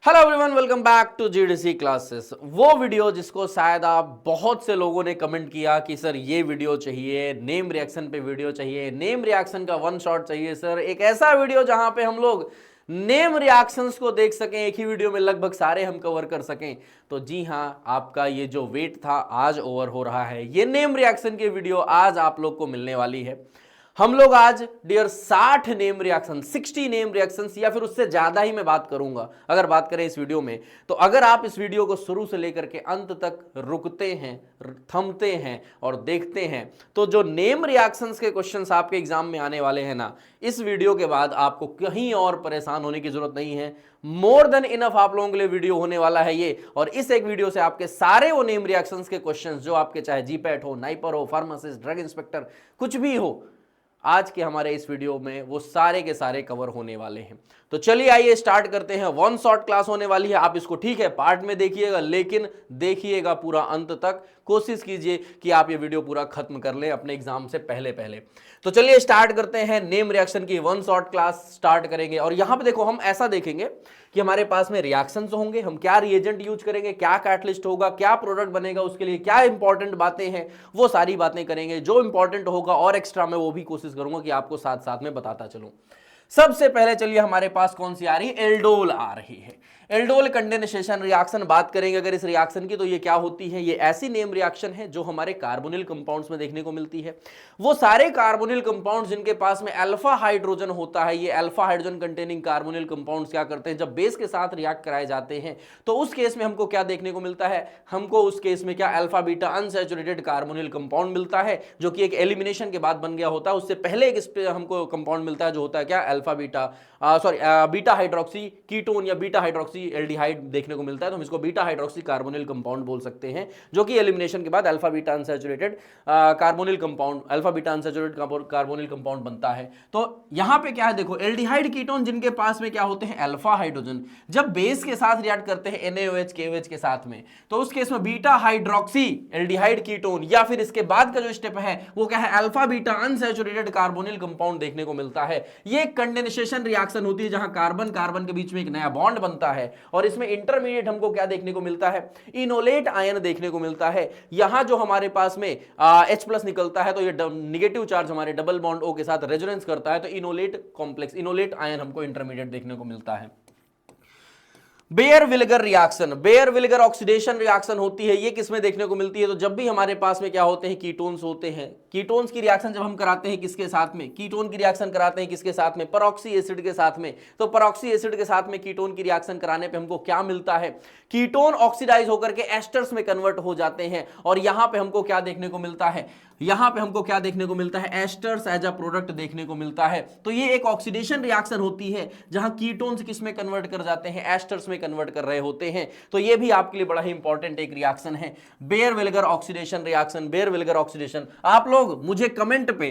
Hello everyone, welcome back to GDC classes. वो video जिसको शायद आप बहुत से लोगों ने कमेंट किया कि सर ये वीडियो चाहिए, नेम रिएक्शन पे वीडियो चाहिए, नेम रिएक्शन का वन शॉट चाहिए सर, एक ऐसा वीडियो जहां पे हम लोग नेम रिएक्शंस को देख सकें, एक ही वीडियो में लगभग सारे हम कवर कर सकें। तो जी हां, आपका ये जो वेट था आज ओवर हो रहा है। ये नेम रिएक्शन की वीडियो आज आप लोग को मिलने वाली है। हम लोग आज dear 60 name reaction, 60 name reactions या फिर उससे ज्यादा ही मैं बात करूंगा अगर बात करें इस वीडियो में। तो अगर आप इस वीडियो को शुरू से लेकर के अंत तक रुकते हैं, थमते हैं और देखते हैं, तो जो नेम रिएक्शंस के क्वेश्चंस आपके एग्जाम में आने वाले हैं ना, इस वीडियो के बाद आपको कहीं और परेशान होने की जरूरत नहीं है। मोर देन इनफ आप लोगों के लिए वीडियो होने वाला है ये। और इस एक वीडियो से आपके सारे वो नेम रिएक्शंस के क्वेश्चंस जो आपके चाहे जीपैट हो, नाइपर हो, फार्मासिस्ट, ड्रग इंस्पेक्टर, कुछ भी हो, आज के हमारे इस वीडियो में वो सारे के सारे कवर होने वाले हैं। तो चलिए आइए स्टार्ट करते हैं। वन शॉट क्लास होने वाली है। आप इसको ठीक है पार्ट में देखिएगा, लेकिन देखिएगा पूरा अंत तक। कोशिश कीजिए कि आप ये वीडियो पूरा खत्म कर लें अपने एग्जाम से पहले पहले। तो चलिए स्टार्ट करते हैं। नेम रिएक्शन की वन शॉट क्लास स्टार्ट करेंगे। और यहां पे देखो, हम ऐसा देखेंगे कि हमारे पास में रिएक्शंस होंगे, हम क्या रिएजेंट यूज करेंगे, क्या कैटलिस्ट होगा, क्या प्रोडक्ट बनेगा, उसके लिए क्या इंपॉर्टेंट बातें हैं, वो सारी बातें करेंगे। जो इंपॉर्टेंट होगा और एक्स्ट्रा मैं वो भी कोशिश करूंगा कि आपको साथ साथ में बताता चलूं। सबसे पहले चलिए हमारे पास कौन सी आ रही है, एल्डोल आ रही है। एल्डोल कंडेंसेशन रिएक्शन बात करेंगे अगर इस रिएक्शन की, तो ये क्या होती है, ये ऐसी नेम रिएक्शन है जो हमारे कार्बोनिल कंपाउंड्स में देखने को मिलती है। वो सारे कार्बोनिल कंपाउंड्स जिनके पास में अल्फा हाइड्रोजन होता है, ये alpha hydrogen containing carbonyl compounds क्या करते हैं, जब बेस के साथ रिएक्ट कराए जाते हैं तो उस केस में हमको क्या देखने को मिलता है, हमको उस केस में क्या alpha beta unsaturated carbonyl compound मिलता है, जो कि एक एलिमिनेशन के बाद बन गया होता है। उससे पहले एक इस पे हमको कंपाउंड मिलता है जो होता है क्या, alpha beta beta hydroxy ketone या बीटा हाइड्रोक्सी एल्डिहाइड देखने को मिलता है। तो हम इसको बीटा हाइड्रोक्सी कार्बोनिल कंपाउंड बोल सकते हैं, जो कि एलिमिनेशन के बाद alpha beta unsaturated carbonyl compound, alpha beta unsaturated carbonyl compound बनता है। तो यहां पे क्या है, देखो एल्डिहाइड कीटोन जिनके पास में क्या होते हैं, अल्फा हाइड्रोजन, जब बेस के साथ रिएक्ट करते हैं NaOH KOH के साथ में, तो उस केस में बीटा हाइड्रोक्सी एल्डिहाइड कीटोन या फिर इसके बाद का जो स्टेप है वो क्या है, alpha beta unsaturated carbonyl compound देखने को मिलता है। ये कंडेंसेशन रिएक्शन होती है जहां कार्बन कार्बन के बीच में एक नया बॉन्ड बनता है और इसमें इंटरमीडिएट हमको क्या देखने को मिलता है, इनोलेट आयन देखने को मिलता है। यहां जो हमारे पास में H+ निकलता है तो ये नेगेटिव चार्ज हमारे डबल बॉन्ड O के साथ रेजोनेंस करता है, तो इनोलेट कॉम्प्लेक्स, इनोलेट आयन हमको इंटरमीडिएट देखने को मिलता है। Baeyer Villiger reaction, Baeyer Villiger oxidation reaction होती है, ये किसमें देखने को मिलती है, तो जब भी हमारे पास में क्या होते हैं, कीटोन्स होते हैं। कीटोन्स की रिएक्शन जब हम कराते हैं किसके साथ में, कीटोन की रिएक्शन कराते हैं किसके साथ में, परऑक्सी एसिड के साथ में। तो परऑक्सी एसिड के साथ में कीटोन की रिएक्शन कराने पे हमको क्या मिलता है, कीटोन ऑक्सीडाइज होकर के एस्टर्स में कन्वर्ट हो जाते हैं। और यहां पे हमको क्या देखने को मिलता है, यहां पे हमको क्या देखने को मिलता है, एस्टर्स एज अ प्रोडक्ट देखने को मिलता है। तो ये एक ऑक्सीडेशन रिएक्शन होती है जहां कीटोन्स किस में कन्वर्ट कर जाते हैं, एस्टर्स में कन्वर्ट कर रहे होते हैं। तो ये भी आपके लिए बड़ा ही इंपॉर्टेंट एक रिएक्शन है, Baeyer Villiger oxidation reaction. Baeyer Villiger oxidation, आप लोग मुझे कमेंट पे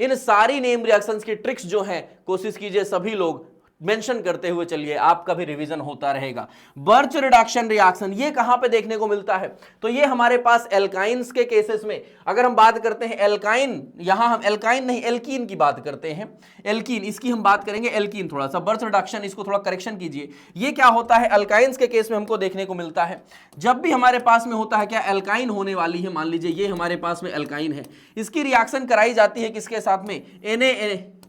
इन सारी नेम रिएक्शंस की ट्रिक्स जो हैं कोशिश कीजिए सभी लोग मेंशन करते हुए चलिए, आपका भी रिवीजन होता रहेगा। बर्च रिडक्शन रिएक्शन ये कहां पे देखने को मिलता है, तो ये हमारे पास एल्काइंस के केसेस में अगर हम बात करते हैं, एल्काइन, यहां हम एल्काइन नहीं एल्कीन की बात करते हैं, एल्कीन इसकी हम बात करेंगे, एल्कीन थोड़ा सा बर्च रिडक्शन, इसको थोड़ा करेक्शन कीजिए। ये क्या होता है, एल्काइंस के केस में हमको देखने को मिलता है जब भी हमारे पास में होता है क्या, एल्काइन होने वाली है, मान लीजिए ये हमारे पास में एल्काइन है, इसकी रिएक्शन कराई जाती है किसके साथ में,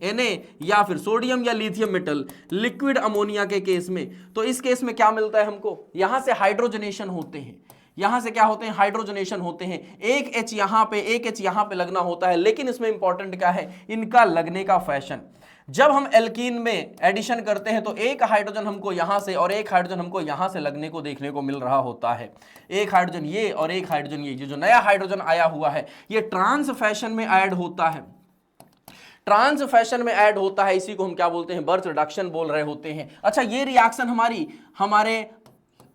Na या फिर सोडियम या लिथियम मेटल लिक्विड अमोनिया के केस में। तो इस केस में क्या मिलता है हमको, यहां से हाइड्रोजनेशन होते हैं, यहां से क्या होते हैं, हाइड्रोजनेशन होते हैं। एक H यहां पे, एक H यहां पे लगना होता है, लेकिन इसमें इंपॉर्टेंट क्या है, इनका लगने का फैशन। जब हम एल्कीन में एडिशन करते हैं तो एक हाइड्रोजन हमको यहां से और एक हाइड्रोजन हमको यहां से लगने को देखने को मिल रहा होता है। एक हाइड्रोजन ये और एक हाइड्रोजन ये, जो नया हाइड्रोजन आया हुआ है ये ट्रांस फैशन में ऐड होता है, ट्रांस फैशन में ऐड होता है। इसी को हम क्या बोलते हैं, बर्च रिडक्शन बोल रहे होते हैं। अच्छा, ये रिएक्शन हमारे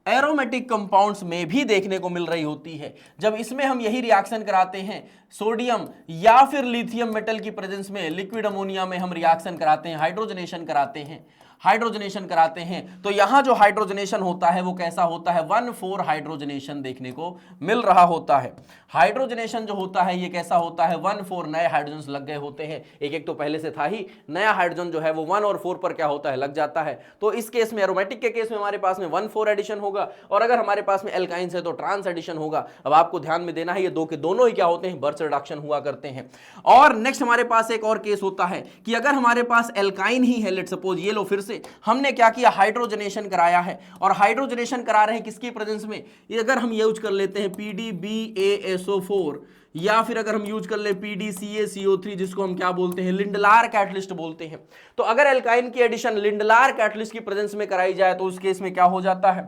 एरोमेटिक कंपाउंड्स में भी देखने को मिल रही होती है। जब इसमें हम यही रिएक्शन कराते हैं, सोडियम या फिर लिथियम मेटल की प्रेजेंस में लिक्विड अमोनिया में हम रिएक्शन कराते हैं, हाइड्रोजनेशन कराते हैं। हाइड्रोजनेशन कराते हैं तो यहां जो हाइड्रोजनेशन होता है वो कैसा होता है, 1,4 हाइड्रोजनेशन देखने को मिल रहा होता है। हाइड्रोजनेशन जो होता है ये कैसा होता है, 1,4 नए हाइड्रोजन लग गए होते हैं, एक तो पहले से था ही, नया हाइड्रोजन जो है वो 1 और 4 पर क्या होता है, लग जाता है। तो इस केस में एरोमेटिक के केस में हमारे पास में 1,4 एडिशन होगा, और अगर हमारे पास में एल्काइंस है तो ट्रांस एडिशन होगा। अब आपको ध्यान में देना है ये दो के दोनों ही क्या होते हैं, बर्स्ट रिडक्शन हुआ करते हैं। और नेक्स्ट हमारे पास एक और केस होता है कि अगर हमारे पास एल्काइन ही है, लेट्स सपोज ये लो, फिर से हमने क्या किया, हाइड्रोजनेशन कराया है, और हाइड्रोजनेशन करा रहे हैं किसकी प्रेजेंस में, ये अगर हम यूज कर लेते हैं PDBASO4, या फिर अगर हम यूज कर ले PDCaCO3 जिसको हम क्या बोलते हैं, लिंडलार कैटलिस्ट बोलते हैं। तो अगर एल्काइन की एडिशन लिंडलार कैटलिस्ट की प्रेजेंस में कराई जाए तो उस केस में क्या हो जाता है,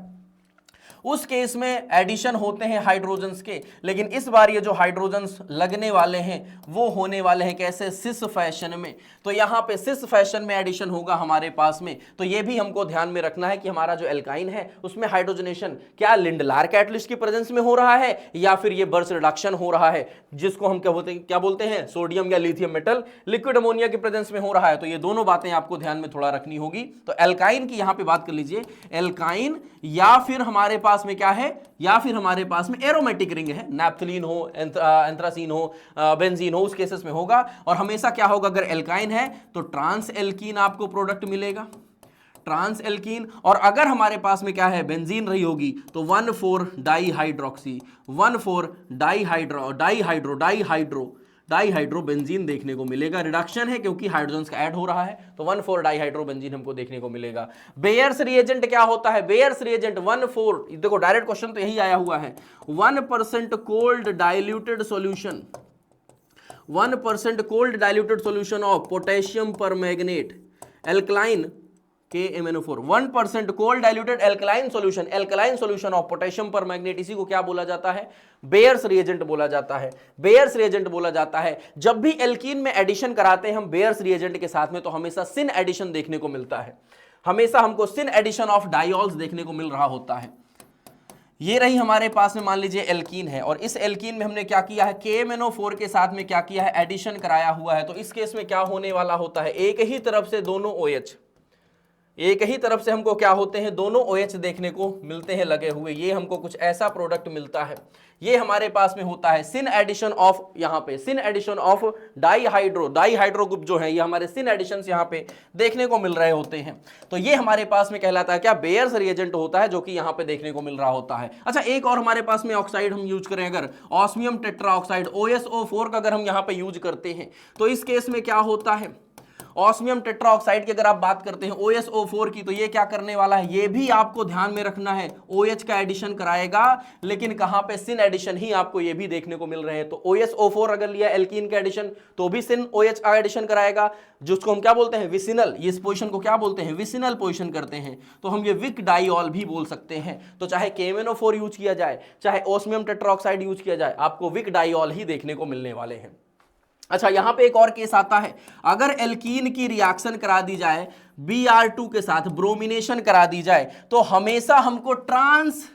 उस केस में एडिशन होते हैं हाइड्रोजन्स के, लेकिन इस बार ये जो हाइड्रोजन्स लगने वाले हैं वो होने वाले हैं कैसे, सिस फैशन में। तो यहां पे सिस फैशन में एडिशन होगा हमारे पास में। तो ये भी हमको ध्यान में रखना है कि हमारा जो एल्काइन है उसमें हाइड्रोजनेशन क्या लिंडलार कैटलिस्ट की प्रेजेंस में हो रहा है या फिर ये बर्स्ट रिडक्शन हो रहा है, जिसको हम क्या बोलते हैं सोडियम या लिथियम मेटल लिक्विड अमोनिया की प्रेजेंस में हो रहा है। तो ये दोनों बातें आपको ध्यान में थोड़ा रखनी होगी। तो एल्काइन की यहां पे बात कर लीजिए, एल्काइन या फिर हमारे पास में क्या है, या फिर हमारे पास में एरोमेटिक रिंग है, नैप्थलीन हो, एंथ्रासीन हो, बेंजीन हो, उस केसेस में होगा। और हमेशा क्या होगा, अगर एल्काइन है तो ट्रांस एल्कीन आपको प्रोडक्ट मिलेगा, ट्रांस एल्कीन। और अगर हमारे पास में क्या है, बेंजीन रही होगी तो 1,4 डाईहाइड्रोक्सी, 1,4 डाईहाइड्रो बेंजीन देखने को मिलेगा। रिडक्शन है क्योंकि हाइड्रोजन्स का ऐड हो रहा है, तो 1,4 डाईहाइड्रो बेंजीन हमको देखने को मिलेगा। बेयर्स रिएजेंट क्या होता है, बेयर्स रिएजेंट 1,4, देखो डायरेक्ट क्वेश्चन तो यही आया हुआ है, 1% cold diluted solution, 1% cold diluted solution of potassium permanganate alkaline KMnO4, 1% cold diluted alkaline solution of potassium permanganate, इसी को क्या बोला जाता है, बेयर्स रिएजेंट बोला जाता है। बेयर्स रिएजेंट बोला जाता है। जब भी एल्कीन में एडिशन कराते हैं हम बेयर्स रिएजेंट के साथ में तो हमेशा सिन एडिशन देखने को मिलता है, हमेशा हमको सिन एडिशन ऑफ डाइऑल्स देखने को मिल रहा होता है। ये रही हमारे पास में मान लीजिए एल्कीन है, और इस एल्कीन में हमने क्या किया है, KMnO4 के साथ में क्या किया है, एडिशन कराया हुआ है। तो इस केस में क्या होने वाला होता है, एक ही तरफ से दोनों OH, एक ही तरफ से हमको क्या होते हैं, दोनों OH देखने को मिलते हैं लगे हुए। ये हमको कुछ ऐसा प्रोडक्ट मिलता है, ये हमारे पास में होता है सिन एडिशन ऑफ, यहाँ पे syn addition of dihydro group जो है ये हमारे सिन एडिशंस यहाँ पे देखने को मिल रहे होते हैं। तो ये हमारे पास में कहलाता है क्या, बेयर्स रिएजेंट होता है, जो कि यहाँ पे देखने को मिल रहा होता है। अच्छा, एक और हमारे पास में ऑक्साइड हम यूज करें, अगर ऑस्मियम टेट्रा ऑक्साइड OSO4 का अगर हम यहाँ पे यूज करते हैं तो इस केस में क्या होता है, ऑस्मियम टेट्राऑक्साइड की अगर आप बात करते हैं OSO4 की, तो ये क्या करने वाला है, ये भी आपको ध्यान में रखना है, OH का एडिशन कराएगा, लेकिन कहां पे, सिन एडिशन ही आपको ये भी देखने को मिल रहे हैं। तो OSO4 अगर लिया एल्कीन का एडिशन तो भी सिन OH का एडिशन कराएगा, जिसको हम क्या बोलते हैं, विसिनल, इस पोजीशन को क्या बोलते हैं, विसिनल पोजीशन करते हैं। तो हम ये विक डाइऑल भी बोल सकते हैं। तो चाहे KMnO4 यूज किया जाए, चाहे ऑस्मियम टेट्राऑक्साइड यूज किया जाए, आपको विक डाइऑल ही देखने को मिलने वाले हैं। अच्छा, यहां पे एक और केस आता है, अगर एल्कीन की रिएक्शन करा दी जाए Br2 के साथ, ब्रोमिनेशन करा दी जाए, तो हमेशा हमको ट्रांस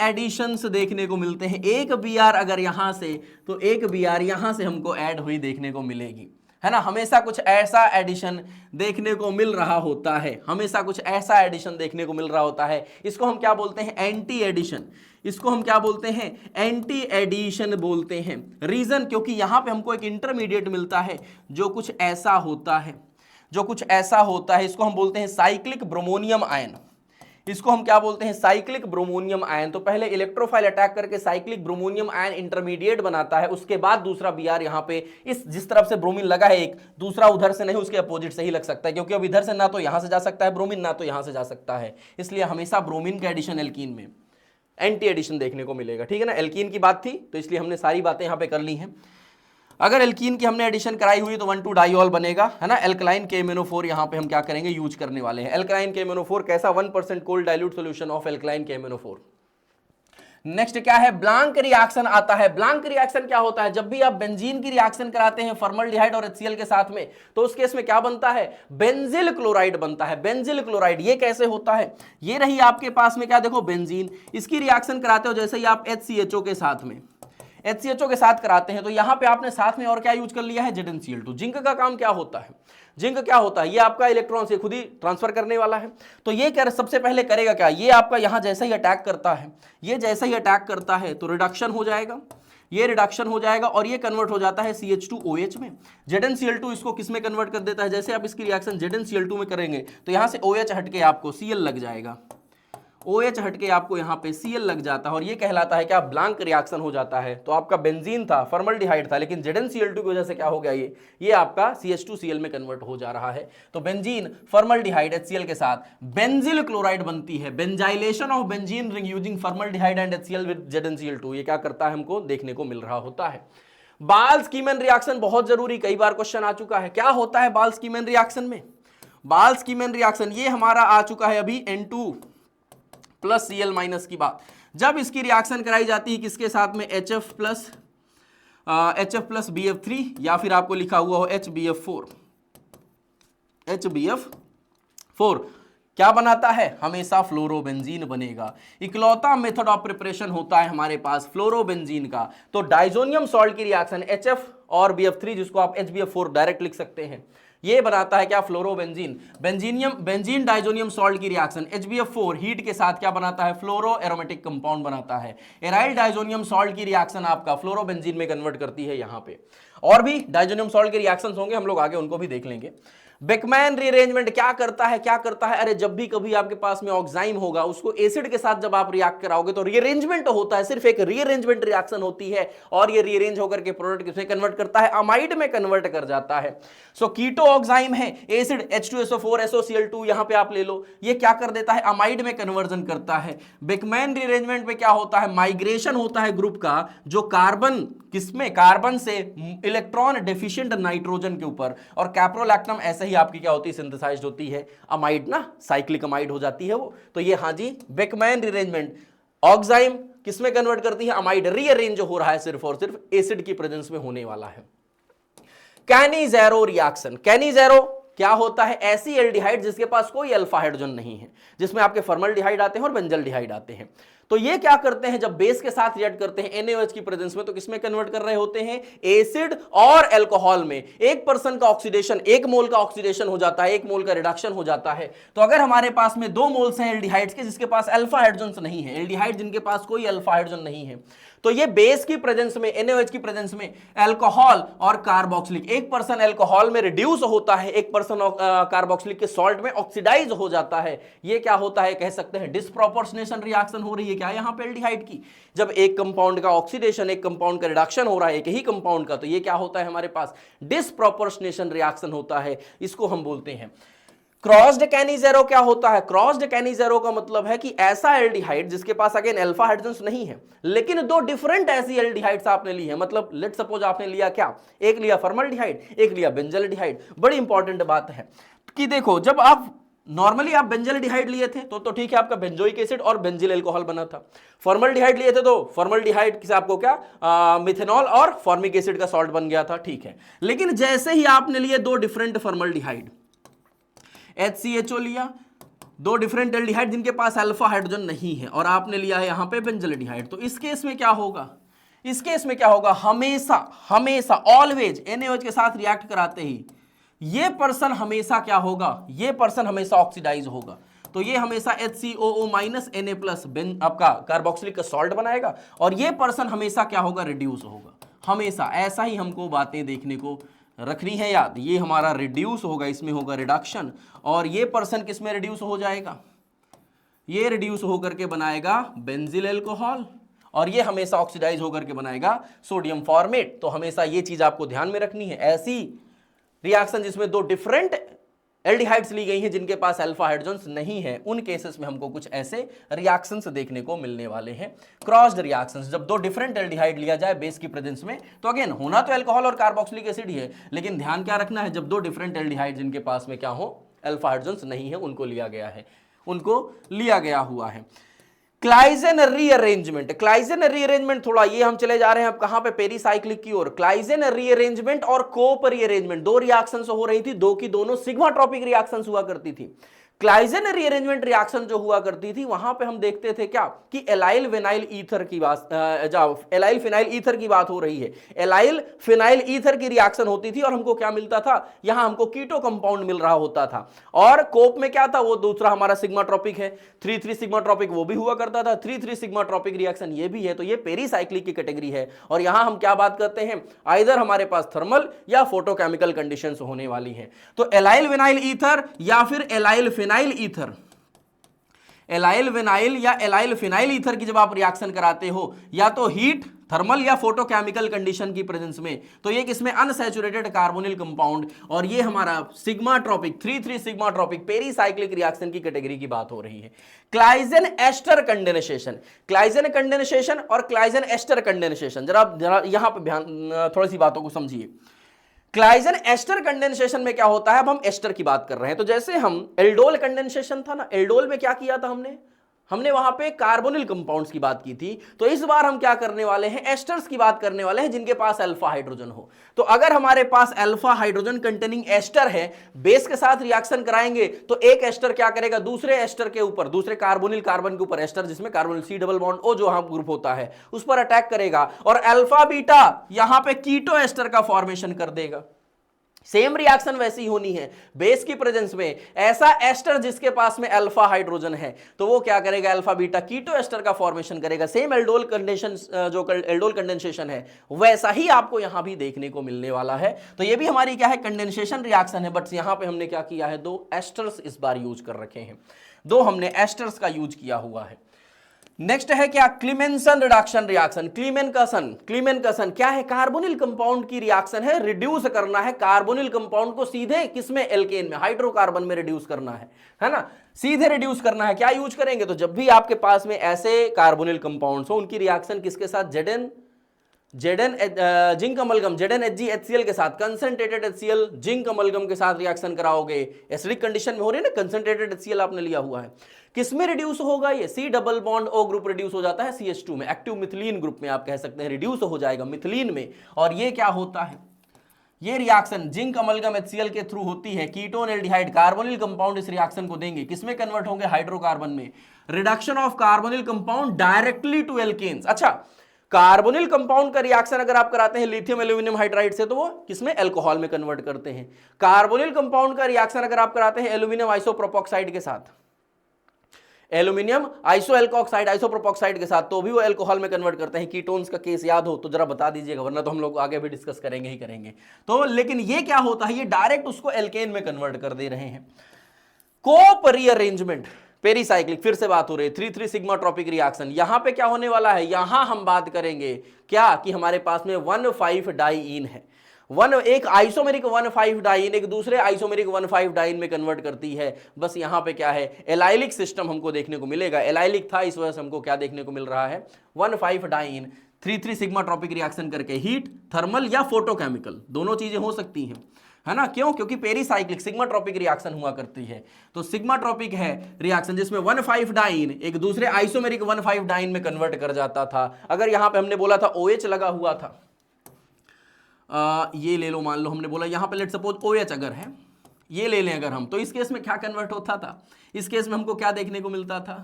एडिशंस देखने को मिलते हैं। एक Br अगर यहां से, तो एक Br यहां से हमको ऐड हुई देखने को मिलेगी, है ना। हमेशा कुछ ऐसा एडिशन देखने को मिल रहा होता है, हमेशा कुछ ऐसा एडिशन देखने को मिल रहा होता है। इसको हम क्या बोलते हैं, एंटी एडिशन, इसको हम क्या बोलते हैं, एंटी एडिशन बोलते हैं। रीजन, क्योंकि यहां पे हमको एक इंटरमीडिएट मिलता है जो कुछ ऐसा होता है, इसको हम बोलते हैं साइक्लिक ब्रोमोनियम आयन, इसको हम क्या बोलते हैं, साइक्लिक ब्रोमोनियम आयन। तो पहले इलेक्ट्रोफाइल अटैक करके साइक्लिक ब्रोमोनियम आयन इंटरमीडिएट बनाता है, उसके बाद दूसरा Br यहाँ पे, इस जिस तरफ से ब्रोमीन लगा है एक, दूसरा उधर से नहीं, उसके अपोजिट से ही लग सकता है, क्योंकि अब इधर से ना तो यहां से जा सकता है ब्रोमीन, ना तो यहां से जा सकता है। इसलिए हमेशा ब्रोमीन का एडिशन एल्कीन में एंटी एडिशन देखने को मिलेगा, ठीक है ना। एल्कीन की बात थी तो इसलिए हमने सारी बातें यहां पे कर ली हैं। अगर एल्कीन की हमने एडिशन कराई हुई तो 1,2 डाइऑल बनेगा, है ना। एल्कलाइन KMnO4 यहां पे हम क्या करेंगे, यूज करने वाले हैं। एल्कलाइन KMnO4 कैसा, 1% cold dilute solution of alkaline KMnO4। Next क्या है, ब्लांक रिएक्शन आता है। ब्लांक रिएक्शन क्या होता है, जब भी आप बेंजीन की रिएक्शन कराते हैं फॉर्मल्डिहाइड और HCl के साथ में, तो उस केस में क्या बनता है, बेंजिल क्लोराइड बनता है। बेंजिल क्लोराइड ये कैसे होता है, ये रही आपके पास में क्या, देखो बेंजीन, इसकी रिएक्शन कराते हो जैसे ही आप HCHO के साथ में, HCHO के साथ कराते हैं तो यहां पे आपने साथ में और क्या यूज कर लिया है, ZnCl2। जिंक का काम क्या होता है, जिंक क्या होता है, ये आपका इलेक्ट्रॉन से खुद ही ट्रांसफर करने वाला है। तो ये क्या सबसे पहले करेगा क्या, ये आपका यहां जैसा ही अटैक करता है, ये जैसा ही अटैक करता है तो रिडक्शन हो जाएगा, ये रिडक्शन हो जाएगा और ये कन्वर्ट हो जाता है CH2OH में। ZnCl2 इसको किस में कन्वर्ट कर देता है, जैसे आप इसकी रिएक्शन ZnCl2 में करेंगे तो यहां से OH हटके आपको Cl लग जाएगा, OH हटके आपको यहाँ पे Cl लग जाता है और ये कहलाता है क्या, ब्लैंक रिएक्शन हो जाता है। तो आपका बेंजीन था, फॉर्मल्डिहाइड था, लेकिन ZnCl2 की वजह से क्या हो गया, ये आपका CH2Cl में कन्वर्ट हो जा रहा है। तो बेंजीन फॉर्मल्डिहाइड HCl के साथ बेंजिल क्लोराइड बनती है। Benzylation of benzene ring using formaldehyde and HCl with ZnCl2, ये क्या करता है, हमको देखने को मिल रहा होता है। बाल्स-कीमैन रिएक्शन बहुत जरूरी, कई बार क्वेश्चन आ चुका है। क्या होता है बाल्स-कीमैन रिएक्शन में, बाल्स-कीमैन रिएक्शन ये हमारा आ चुका है अभी N2 प्लस Cl माइनस की बात। जब इसकी रिएक्शन कराई जाती है किसके साथ में, HF प्लस BF3 या फिर आपको लिखा हुआ हो HBF4, क्या बनाता है, हमेशा फ्लोरोबेंजीन बनेगा। इकलौता मेथड ऑफ प्रिपरेशन होता है हमारे पास फ्लोरोबेंजीन का। तो डाइजोनियम सॉल्ट की रिएक्शन HF और BF3, जिसको आप HBF4 डायरेक्ट लिख सकते हैं, ये बनाता है क्या, फ्लोरोबेंजीन। बेंजीन डाइजोनियम सॉल्ट की रिएक्शन HBF4 हीट के साथ क्या बनाता है, फ्लोरो एरोमेटिक कंपाउंड बनाता है। एराइल डाइजोनियम सॉल्ट की रिएक्शन आपका फ्लोरोबेंजीन में कन्वर्ट करती है यहां पे। और भी डाइजोनियम सॉल्ट के रिएक्शंस होंगे, हम लोग आगे उनको भी देख लेंगे। बेकमैन रीअरेंजमेंट क्या करता है, अरे जब भी कभी आपके पास में ऑक्साइम होगा, उसको एसिड के साथ जब आप रिएक्ट कराओगे तो रीअरेंजमेंट होता है, सिर्फ एक रीअरेंजमेंट रिएक्शन होती है और ये रीअरेंज होकर के प्रोडक्ट किसमें कन्वर्ट करता है, अमाइड में कन्वर्ट कर जाता है। सो कीटो ऑक्साइम है, एसिड H2SO4 SOCl2 यहां पे आप ले लो, ये क्या कर देता है, अमाइड में कन्वर्जन करता है। बेकमैन रीअरेंजमेंट में क्या होता है, माइग्रेशन होता है ग्रुप का, जो कार्बन किसमें, कार्बन से इलेक्ट्रॉन डेफिशिएंट नाइट्रोजन के ऊपर, और कैप्रोलैक्टम ऐसे ही आपकी क्या होती है, सिंथेसाइज्ड होती है, अमाइड ना, साइक्लिक अमाइड हो जाती है वो। तो ये हाँ जी, बेकमैन रीअरेंजमेंट ऑक्साइम किसमें कन्वर्ट करती है, अमाइड। रीअरेंज हो रहा है सिर्फ और सिर्फ एसिड की प्रेजेंस में होने वाला है। कैनिज़ेरो रिएक्शन, कैनिज़ेरो क्या होता है, ऐसी एल्डिहाइड जिसके पास कोई अल्फा हाइड्रोजन नहीं है, जिसमें आपके फॉर्मल्डिहाइड आते हैं और बेंजल्डिहाइड आते हैं। तो ये क्या करते हैं, जब बेस के साथ रिएक्ट करते हैं NaOH की प्रेजेंस में, तो किसमें कन्वर्ट कर रहे होते हैं, एसिड और अल्कोहल में। 1% का ऑक्सीडेशन, 1 मोल का ऑक्सीडेशन हो जाता है, 1 मोल का रिडक्शन हो जाता है। तो अगर हमारे पास में 2 मोल्स हैं एल्डिहाइड्स के, जिसके पास अल्फा हाइड्रोजन नहीं है, एल्डिहाइड जिनके पास कोई अल्फा हाइड्रोजन नहीं है, तो ये बेस की प्रेजेंस में, NaOH की प्रेजेंस में अल्कोहल और कार्बोक्सिलिक, 1% अल्कोहल में रिड्यूस होता है, 1% कार्बोक्सिलिक के सॉल्ट में ऑक्सीडाइज हो जाता है। ये क्या होता है, कह सकते हैं डिस्प्रोपोर्शनेशन रिएक्शन हो रही है क्या यहां पे एल्डिहाइड की। जब एक कंपाउंड का ऑक्सीडेशन, एक कंपाउंड का रिडक्शन हो रहा है, एक ही कंपाउंड का, तो ये क्या होता है, हमारे पास डिस्प्रोपोर्शनेशन रिएक्शन होता है, इसको हम बोलते हैं। क्रॉस्ड कैनिज़ेरो क्या होता है, क्रॉस्ड कैनिज़ेरो का मतलब है कि ऐसा एल्डिहाइड जिसके पास अगेन अल्फा हाइड्रोजन नहीं है, लेकिन 2 डिफरेंट ऐसी एल्डिहाइड्स आपने ली है। मतलब लेट सपोज आपने लिया क्या, एक लिया फॉर्मल्डिहाइड, एक लिया बेंजल्डिहाइड। बड़ी इंपॉर्टेंट बात है कि देखो, जब आप नॉर्मली आप बेंजल्डिहाइड लिए थे तो ठीक है, आपका बेंजोइक एसिड और बेंजिल अल्कोहल बना था। फॉर्मल्डिहाइड लिए थे तो फॉर्मल्डिहाइड से आपको क्या, मिथेनॉल और फॉर्मिक एसिड का सॉल्ट बन गया था, ठीक है। लेकिन जैसे ही आपने लिए 2 डिफरेंट फॉर्मल्डिहाइड, HCHO लिया, 2 डिफरेंट एल्डिहाइड जिनके पास अल्फा हाइड्रोजन नहीं है, और आपने लिया है यहां पे बेंजल्डिहाइड, तो इस केस में क्या होगा, इस केस में क्या होगा, हमेशा ऑलवेज NaOH के साथ रिएक्ट कराते ही ये पर्सन हमेशा क्या होगा, ये पर्सन हमेशा ऑक्सीडाइज होगा। तो ये हमेशा HCOO माइनस Na+ आपका कार्बोक्सिलिक का सॉल्ट बनाएगा, और ये पर्सन हमेशा क्या होगा, रिड्यूस होगा। हमेशा ऐसा ही हमको बातें देखने को रखनी है याद। ये हमारा रिड्यूस होगा, इसमें होगा रिडक्शन, और ये पर्सन किस में रिड्यूस हो जाएगा, ये रिड्यूस होकर के बनाएगा बेंजिल अल्कोहल, और ये हमेशा ऑक्सीडाइज होकर के बनाएगा सोडियम फॉर्मेट। तो हमेशा ये चीज आपको ध्यान में रखनी है। ऐसी रिएक्शन जिसमें 2 डिफरेंट एल्डिहाइड्स ली गई हैं जिनके पास अल्फा हाइड्रोजन्स नहीं है, उन केसेस में हमको कुछ ऐसे रिएक्शंस देखने को मिलने वाले हैं। क्रॉस्ड रिएक्शंस, जब 2 डिफरेंट एल्डिहाइड लिया जाए बेस की प्रेजेंस में, तो अगेन होना तो अल्कोहल और कार्बोक्सिलिक एसिड ही है, लेकिन ध्यान क्या रखना है, जब 2 डिफरेंट एल्डिहाइड जिनके पास में क्या हो, अल्फा हाइड्रोजन्स नहीं है, उनको लिया गया है, उनको लिया गया हुआ है। क्लाइजेन रीअरेंजमेंट, क्लाइजेन रीअरेंजमेंट, थोड़ा ये हम चले जा रहे हैं अब कहां पे, पेरीसाइक्लिक की ओर। क्लाइजेन रीअरेंजमेंट और कोप रीअरेंजमेंट, 2 रिएक्शंस हो रही थी, 2 की दोनों सिग्मा ट्रॉपिक रिएक्शंस हुआ करती थी। क्लाइजन रीअरेंजमेंट रिएक्शन जो हुआ करती थी वहां पे हम देखते थे क्या कि एलाइल विनाइल ईथर की बात, एलाइल फिनाइल ईथर की बात हो रही है, एलाइल फिनाइल ईथर की रिएक्शन होती थी और हमको क्या मिलता था, यहां हमको कीटो कंपाउंड मिल रहा होता था। और कोप में क्या था, वो दूसरा हमारा सिग्माट्रोपिक है, 3,3 सिग्माट्रोपिक वो भी हुआ करता था, 3,3 सिग्माट्रोपिक रिएक्शन ये भी है, तो ये पेरीसाइक्लिक की कैटेगरी है। और यहां हम क्या बात करते हैं, आइदर हमारे पास थर्मल या फोटोकेमिकल कंडीशंस होने वाली हैं। तो एलाइल विनाइल ईथर या फिर allyl phenyl ether, allyl vinyl या एलाइल फिनाइल ईथर की जब आप रिएक्शन कराते हो या तो हीट, थर्मल या फोटोकेमिकल कंडीशन की प्रेजेंस में, तो ये किसमें, अनसैचुरेटेड कार्बोनिल कंपाउंड, और ये हमारा सिग्माट्रोपिक 3,3 सिग्माट्रोपिक पेरीसाइक्लिक रिएक्शन की कैटेगरी की बात हो रही है। Claisen ester condensation, Claisen condensation और क्लाइजन एस्टर कंडेंसेशन, जरा यहां पर थोड़ी सी बातों को समझिए। क्लाइजन एस्टर कंडेंसेशन में क्या होता है, अब हम एस्टर की बात कर रहे हैं, तो जैसे हम एल्डोल कंडेंसेशन था ना, एल्डोल में क्या किया था हमने वहां पे कार्बोनिल कंपाउंड्स की बात की थी, तो इस बार हम क्या करने वाले हैं, एस्टर्स की बात करने वाले हैं जिनके पास अल्फा हाइड्रोजन हो। तो अगर हमारे पास अल्फा हाइड्रोजन कंटेनिंग एस्टर है, बेस के साथ रिएक्शन कराएंगे तो एक एस्टर क्या करेगा, दूसरे एस्टर के ऊपर, दूसरे कार्बोनिल कार्बन के ऊपर, एस्टर जिसमें carbonyl C double bond O जो हम ग्रुप होता है उस पर अटैक करेगा और अल्फा बीटा यहां पे कीटो एस्टर का फॉर्मेशन कर देगा। सेम रिएक्शन वैसी होनी है, बेस की प्रेजेंस में ऐसा एस्टर जिसके पास में अल्फा हाइड्रोजन है तो वो क्या करेगा, अल्फा बीटा कीटो एस्टर का फॉर्मेशन करेगा। सेम एल्डोल कंडेंशन, जो एल्डोल कंडेंसेशन है वैसा ही आपको यहां भी देखने को मिलने वाला है। तो ये भी हमारी क्या है, कंडेंसेशन रिएक्शन है, बट यहां पे हमने क्या किया है, 2 एस्टर्स इस बार यूज कर रखे हैं, 2 हमने एस्टर्स का यूज किया हुआ है। नेक्स्ट है क्या, क्लीमेंसन रिडक्शन रिएक्शन। क्लीमेनकसन क्या है, कार्बोनिल कंपाउंड की रिएक्शन है, रिड्यूस करना है कार्बोनिल कंपाउंड को सीधे किसमें, एल्केन में, हाइड्रोकार्बन में रिड्यूस करना है ना, सीधे रिड्यूस करना है। क्या यूज करेंगे, तो जब भी आपके पास में ऐसे कार्बोनिल कंपाउंड्स हो उनकी रिएक्शन किसके साथ, जेडन जिंक अमलगम, ZnHgHCl के साथ, कंसंट्रेटेड HCl जिंक अमलगम के साथ रिएक्शन कराओगे, एसिडिक कंडीशन में हो रही है ना, कंसंट्रेटेड HCl आपने लिया हुआ है, किसमें रिड्यूस होगा, ये C double bond O group reduce हो जाता है CH2 में, एक्टिव मिथिलीन ग्रुप में आप कह सकते हैं, रिड्यूस हो जाएगा मिथिलीन में। और ये क्या होता है, ये रिएक्शन जिंक अमलगम HCl के थ्रू होती है, कीटोन एल्डिहाइड कार्बोनिल कंपाउंड इस रिएक्शन को देंगे, किसमें कन्वर्ट होंगे, हाइड्रोकार्बन में, reduction of carbonyl compound directly to alkanes. अच्छा, कार्बोनिल कंपाउंड का रिएक्शन अगर आप कराते हैं लिथियम एल्यूमिनियम हाइड्राइड से तो वो किसमें, अल्कोहल में कन्वर्ट करते हैं। कार्बोनिल कंपाउंड का रिएक्शन अगर आप कराते हैं एल्यूमिनियम आइसोप्रोपोक्साइड के साथ, एल्यूमिनियम आइसो एल्कोक्साइड आइसोप्रोपोक्साइड के साथ, तो भी वो अल्कोहल में कन्वर्ट करते हैं। कीटोन्स का केस याद हो तो जरा बता दीजिएगा, वरना तो हम लोग आगे भी डिस्कस करेंगे ही करेंगे। तो लेकिन ये क्या होता है, ये डायरेक्ट उसको एल्केन में कन्वर्ट कर दे रहे हैं। कोप रीअरेंजमेंट पेरीसाइक्लिक, फिर से बात हो रही है, 3,3 सिग्माट्रोपिक रिएक्शन। यहां पे क्या होने वाला है, यहां हम बात करेंगे क्या कि हमारे पास में 1,5 डाइईन है, एक आइसोमेरिक 1,5 डाइईन एक दूसरे आइसोमेरिक 1,5 डाइईन में कन्वर्ट करती है। बस यहां पे क्या है, एलाइलिक सिस्टम हमको देखने को मिलेगा, एलाइलिक था इस वजह से हमको क्या देखने को मिल रहा है, 1,5 डाइईन 3,3 सिग्माट्रोपिक रिएक्शन करके हीट, थर्मल या फोटोकेमिकल दोनों चीजें हो सकती हैं, है ना, क्यों, क्योंकि पेरीसाइक्लिक सिग्माट्रोपिक रिएक्शन हुआ करती है। तो सिग्माट्रोपिक है रिएक्शन जिसमें 1,5 डाइईन एक दूसरे आइसोमेरिक 1,5 डाइईन में कन्वर्ट कर जाता था। अगर यहां पे हमने बोला था OH लगा हुआ था, ये ले लो, मान लो हमने बोला यहां पे लेट सपोज OH अगर है, ये ले लें अगर हम, तो इस केस में क्या कन्वर्ट होता था, इस केस में हमको क्या देखने को मिलता था,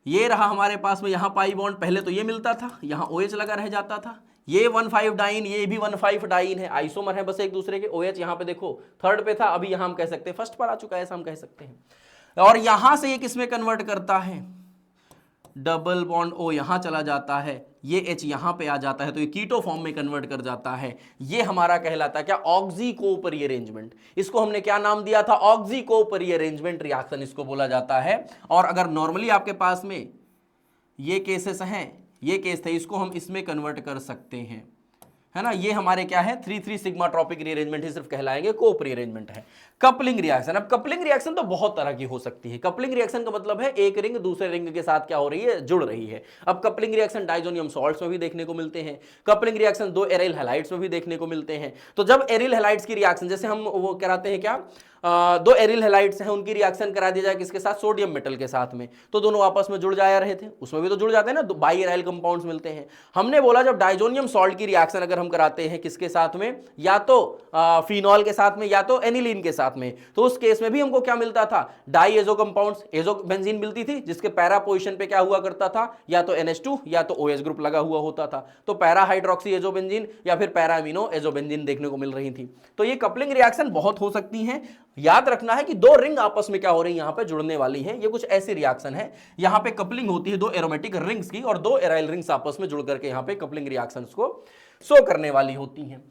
ये रहा हमारे पास में यहां पाई बॉन्ड, पहले तो ये मिलता था, यहां OH लगा रह जाता था, ये 1,5 डाइईन, ये भी 1,5 डाइईन है, आइसोमर है बस एक दूसरे के। OH यहां पे देखो थर्ड पे था, अभी यहां हम कह सकते हैं फर्स्ट पर आ चुका है, ऐसा हम कह सकते हैं। और यहां से ये किसमें कन्वर्ट करता है, डबल बॉन्ड O यहां चला जाता है, ये H यहां पे आ जाता है, तो ये कीटो फॉर्म में कन्वर्ट कर जाता है। ये हमारा कहलाता है क्या, ऑक्सीकोप रीअरेंजमेंट। इसको हमने क्या नाम दिया था, ऑक्सीकोप रीअरेंजमेंट रिएक्शन इसको बोला जाता है। और अगर नॉर्मली आपके पास में ये केसेस हैं, ये केस थे, इसको हम इसमें कन्वर्ट कर सकते हैं, है ना। ये हमारे क्या है, 3,3 सिग्माट्रोपिक रीअरेंजमेंट ही सिर्फ कहलाएंगे, कोप रीअरेंजमेंट है। कपलिंग रिएक्शन, अब कपलिंग रिएक्शन तो बहुत तरह की हो सकती है। कपलिंग रिएक्शन का मतलब है एक रिंग दूसरे रिंग के साथ क्या हो रही है, जुड़ रही है। अब कपलिंग रिएक्शन डाइजोनियम सॉल्ट्स में भी देखने को मिलते हैं, कपलिंग रिएक्शन 2 एरिल हैलाइड्स में भी देखने को मिलते हैं। तो जब एरिल हैलाइड्स की रिएक्शन, जैसे हम वो कराते हैं क्या, 2 एरिल हैलाइड्स हैं उनकी रिएक्शन करा दी जाए किसके साथ, सोडियम मेटल के साथ में, तो दोनों आपस में जुड़ जाया रहे थे, उसमें भी तो जुड़ जाते हैं ना, बाई एराइल कंपाउंड्स मिलते हैं। हमने बोला जब डाइजोनियम सॉल्ट की रिएक्शन अगर हम कराते हैं किसके साथ में, या तो फिनॉल के साथ में या तो एनिलीन के साथ में, तो उस केस में भी हमको क्या मिलता था, diazo compounds, azobenzene मिलती थी, जिसके पैरा पोजीशन पे क्या हुआ करता था, या तो NH2 या तो OH ग्रुप लगा हुआ होता था, तो पैरा हाइड्रोक्सी एजो बेंजीन या फिर पैरा अमीनो एजो बेंजीन देखने को मिल रही थी। तो ये कपलिंग रिएक्शन बहुत हो सकती है। याद रखना है कि दो रिंग आपस में क्या हो रही है, यहां पे जुड़ने वाली है। ये कुछ ऐसी रिएक्शन है, यहां पे कपलिंग होती है दो एरोमेटिक रिंग्स की, और दो एराइल रिंग्स आपस में जुड़ करके यहां पे कपलिंग रिएक्शंस को शो करने वाली होती हैं।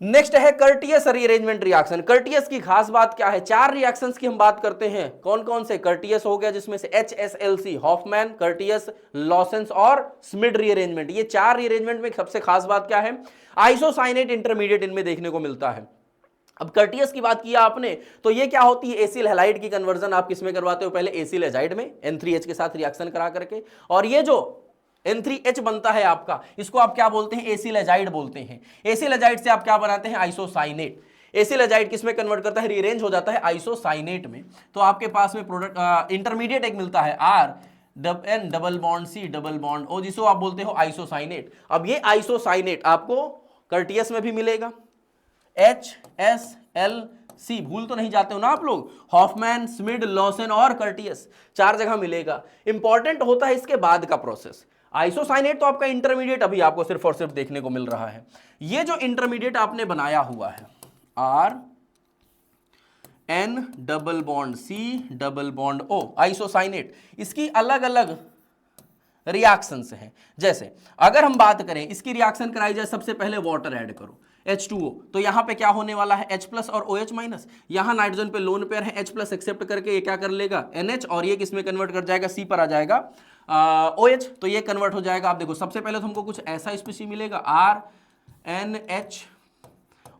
नेक्स्ट है कर्टियस रीअरेंजमेंट रिएक्शन। कर्टियस की खास बात क्या है, चार रिएक्शंस की हम बात करते हैं, कौन कौन से, कर्टियस हो गया जिसमें से HSLC, हॉफमैन, कर्टियस, लॉसेंस और स्मिड रीअरेंजमेंट। ये चार रीअरेंजमेंट में सबसे खास बात क्या है, आइसोसाइनेट इंटरमीडिएट इनमें देखने को मिलता है। अब कर्टियस की बात किया आपने, तो ये क्या होती है, एसिल हैलाइड की कन्वर्जन आप किसमें करवाते हो, पहले एसिल एजाइड में N3H के साथ रिएक्शन करा करके, और ये जो N3H बनता है आपका, इसको आप क्या बोलते हैं, एसिल एजाइड बोलते हैं। एसिल एजाइड से आप क्या बनाते हैं, आइसोसाइनेट। एसिल एजाइड किसमें कन्वर्ट करता है, रीअरेंज हो जाता है आइसोसाइनेट में। तो आपके पास में प्रोडक्ट इंटरमीडिएट एक मिलता है RN double bond C double bond O, जिसको आप बोलते हो आइसोसाइनेट। अब ये आइसोसाइनेट आपको कर्टियस में भी मिलेगा, HSLC, भूल तो नहीं जाते हो ना आप लोग, हॉफमैन, स्मिड, लॉसेन और कर्टियस, चार जगह मिलेगा। इंपॉर्टेंट होता है इसके बाद का प्रोसेस। आइसोसाइनेट तो आपका इंटरमीडिएट अभी आपको सिर्फ और सिर्फ देखने को मिल रहा है। ये जो इंटरमीडिएट आपने बनाया हुआ है RN double bond C double bond O, isocyanate, इसकी अलग अलग रिएक्शंस हैं। जैसे अगर हम बात करें इसकी रिएक्शन कराई जाए, सबसे पहले वाटर ऐड करो H2O, तो यहां पे क्या होने वाला है, H+ और OH माइनस। यहां नाइट्रोजन पे लोन पेयर है, H+ एक्सेप्ट करके ये क्या कर लेगा, NH, और ये किसमें कन्वर्ट कर जाएगा, C पर आ जाएगा OH, तो ये कन्वर्ट हो जाएगा। आप देखो सबसे पहले तो हमको कुछ ऐसा स्पीशीज मिलेगा RNH,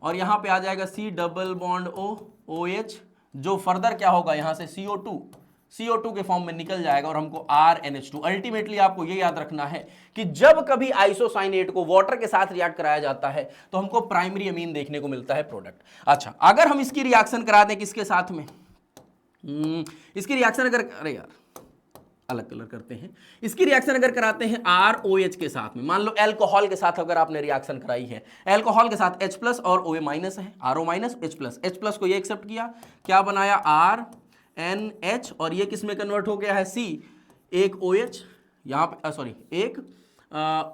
और यहां पे आ जाएगा C double bond O OH, जो फर्दर क्या होगा यहां से CO2 के फॉर्म में निकल जाएगा, और हमको RNH2। अल्टीमेटली आपको ये याद रखना है कि जब कभी आइसोसाइनेट को वाटर के साथ रिएक्ट कराया जाता है तो हमको प्राइमरी अमीन देखने को मिलता है प्रोडक्ट। अच्छा, अगर हम इसकी रिएक्शन करा दें किसके साथ में, इसकी रिएक्शन अगर, अरे यार अलग कलर करते हैं, इसकी रिएक्शन अगर कराते हैं ROH के साथ में, मान लो एल्कोहल के साथ अगर आपने रिएक्शन कराई है, एल्कोहल के साथ H+ और OA माइनस है, RO माइनस H+ को ये एक्सेप्ट किया, क्या बनाया RNH, और ये किस में कन्वर्ट हो गया है C, एक OH यहाँ पे, सॉरी एक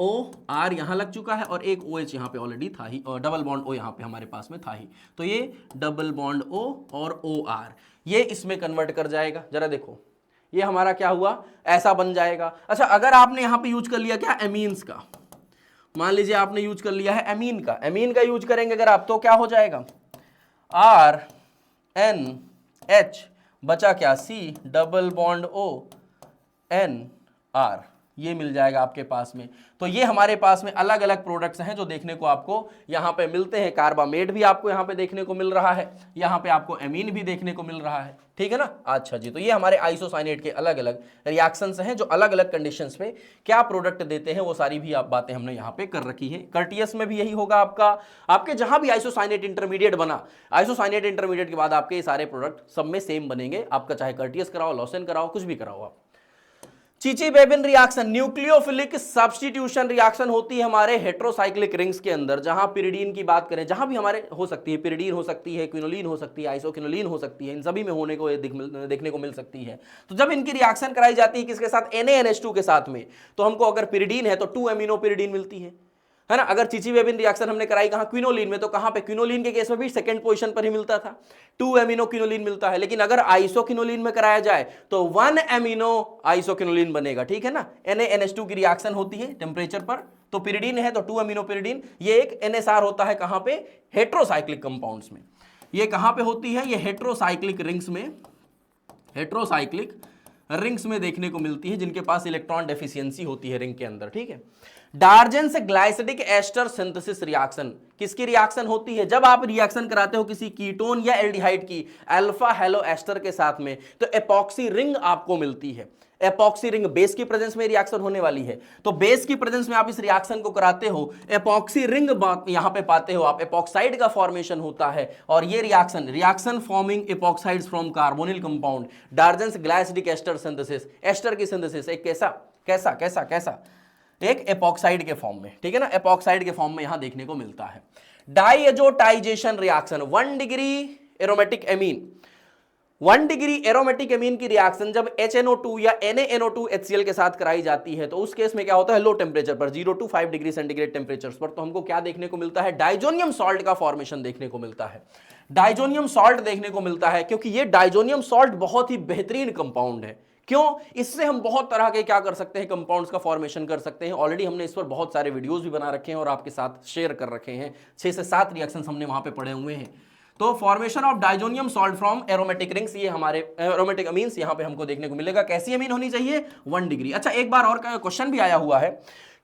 OR यहाँ लग चुका है, और एक OH यहाँ पे ऑलरेडी था ही, और डबल बॉन्ड O यहाँ पे हमारे पास में था ही, तो ये डबल बॉन्ड O और OR ये इसमें कन्वर्ट कर जाएगा। जरा देखो ये हमारा क्या हुआ, ऐसा बन जाएगा। अच्छा, अगर आपने यहाँ पे यूज कर लिया क्या, एमीन्स का, मान लीजिए आपने यूज कर लिया है एमीन का यूज करेंगे अगर आप, तो क्या हो जाएगा, RNH बचा क्या, C double bond O NR, ये मिल जाएगा आपके पास में। तो ये हमारे पास में अलग अलग प्रोडक्ट्स हैं जो देखने को आपको यहाँ पे मिलते हैं। कार्बामेट भी आपको यहाँ पे देखने को मिल रहा है, यहाँ पे आपको एमीन भी देखने को मिल रहा है, ठीक है ना। अच्छा जी, तो ये हमारे आइसोसाइनेट के अलग अलग रिएक्शंस हैं जो अलग अलग कंडीशंस पे क्या प्रोडक्ट देते हैं, वो सारी भी आप बातें हमने यहाँ पे कर रखी है। कर्टियस में भी यही होगा आपका, आपके जहां भी आइसोसाइनेट इंटरमीडिएट बना, आइसोसाइनेट इंटरमीडिएट के बाद आपके ये सारे प्रोडक्ट सब में सेम बनेंगे, आपका चाहे कर्टियस कराओ, लॉसेन कराओ, कुछ भी कराओ आप। चीची-बेबिन रिएक्शन न्यूक्लियोफिलिक सब्स्टिट्यूशन रिएक्शन होती है हमारे हेट्रोसाइक्लिक रिंग्स के अंदर। जहां पिरिडीन की बात करें, जहां भी हमारे हो सकती है, पिरिडीन हो सकती है, क्विनोलिन हो सकती है, आइसोक्विनोलिन हो सकती है, इन सभी में होने को देखने को मिल सकती है। तो जब इनकी रिएक्शन कराई जाती है किसके साथ, NaNH2 के साथ में, तो हमको अगर पिरिडीन है तो 2 अमीनो पिरिडीन मिलती है ना। अगर चीची-बेबिन रिएक्शन हमने कराई कहां, क्विनोलिन में, तो कहां पे, क्विनोलिन के केस में भी सेकंड पोजीशन पर ही मिलता था, 2 अमीनो क्विनोलिन मिलता है। लेकिन अगर आइसोक्विनोलिन में कराया जाए तो 1 अमीनो आइसोक्विनोलिन बनेगा, ठीक है ना। NaNH2 की रिएक्शन होती है टेम्परेचर पर, तो पिरिडीन है तो 2 अमीनो पिरिडीन, ये एक NSR होता है कहां पे, हेट्रोसाइक्लिक कंपाउंड्स में। ये कहां पे होती है, ये हेट्रोसाइक्लिक रिंग्स में, हेट्रोसाइक्लिक रिंग्स में देखने को मिलती है, जिनके पास इलेक्ट्रॉन डेफिशिएंसी होती है रिंग के अंदर, ठीक है। डार्जेंस ग्लाइसिडिक एस्टर सिंथेसिस रिएक्शन किसकी रिएक्शन होती है, जब आप रिएक्शन कराते हो किसी कीटोन या एल्डिहाइड की अल्फा हेलो एस्टर के साथ में, तो एपॉक्सी रिंग आपको मिलती है। एपॉक्सी रिंग बेस की प्रेजेंस में रिएक्शन होने वाली है, तो बेस की प्रेजेंस में आप इस रिएक्शन को कराते हो, एपॉक्सी रिंग यहां पे पाते हो आप, एपॉक्साइड का फॉर्मेशन होता है, और ये reaction forming epoxides from carbonyl compound, Darzens glycidic ester synthesis, ester की सिंथेसिस एक कैसा एक एपॉक्साइड के फॉर्म में, ठीक है ना, एपॉक्साइड के फॉर्म में यहां देखने को मिलता है। Diazotisation reaction 1 degree aromatic amine, 1 degree aromatic amine की रिएक्शन जब HNO2 या NaNO2 HCl के साथ कराई जाती है तो उस केस में क्या होता है, लो टेम्परेचर पर 0 to 5 डिग्री सेंटीग्रेड टेम्परेचर्स पर, तो हमको क्या देखने को मिलता है, डाइजोनियम सॉल्ट का फॉर्मेशन देखने को मिलता है। डाइजोनियम सॉल्ट देखने को मिलता है क्योंकि ये डाइजोनियम सॉल्ट बहुत ही बेहतरीन कंपाउंड है। क्यों? इससे हम बहुत तरह के क्या कर सकते हैं, कंपाउंड्स का फॉर्मेशन कर सकते हैं। ऑलरेडी हमने इस पर बहुत सारे वीडियोस भी बना रखे हैं और आपके साथ शेयर कर रखे हैं, 6 से 7 रिएक्शंस हमने वहां पे पढ़े हुए हैं। तो formation of diazonium salt from aromatic rings, ये हमारे एरोमेटिक अमीन्स यहां पे हमको देखने को मिलेगा। कैसी अमीन होनी चाहिए, 1 डिग्री। अच्छा, एक बार और क्वेश्चन भी आया हुआ है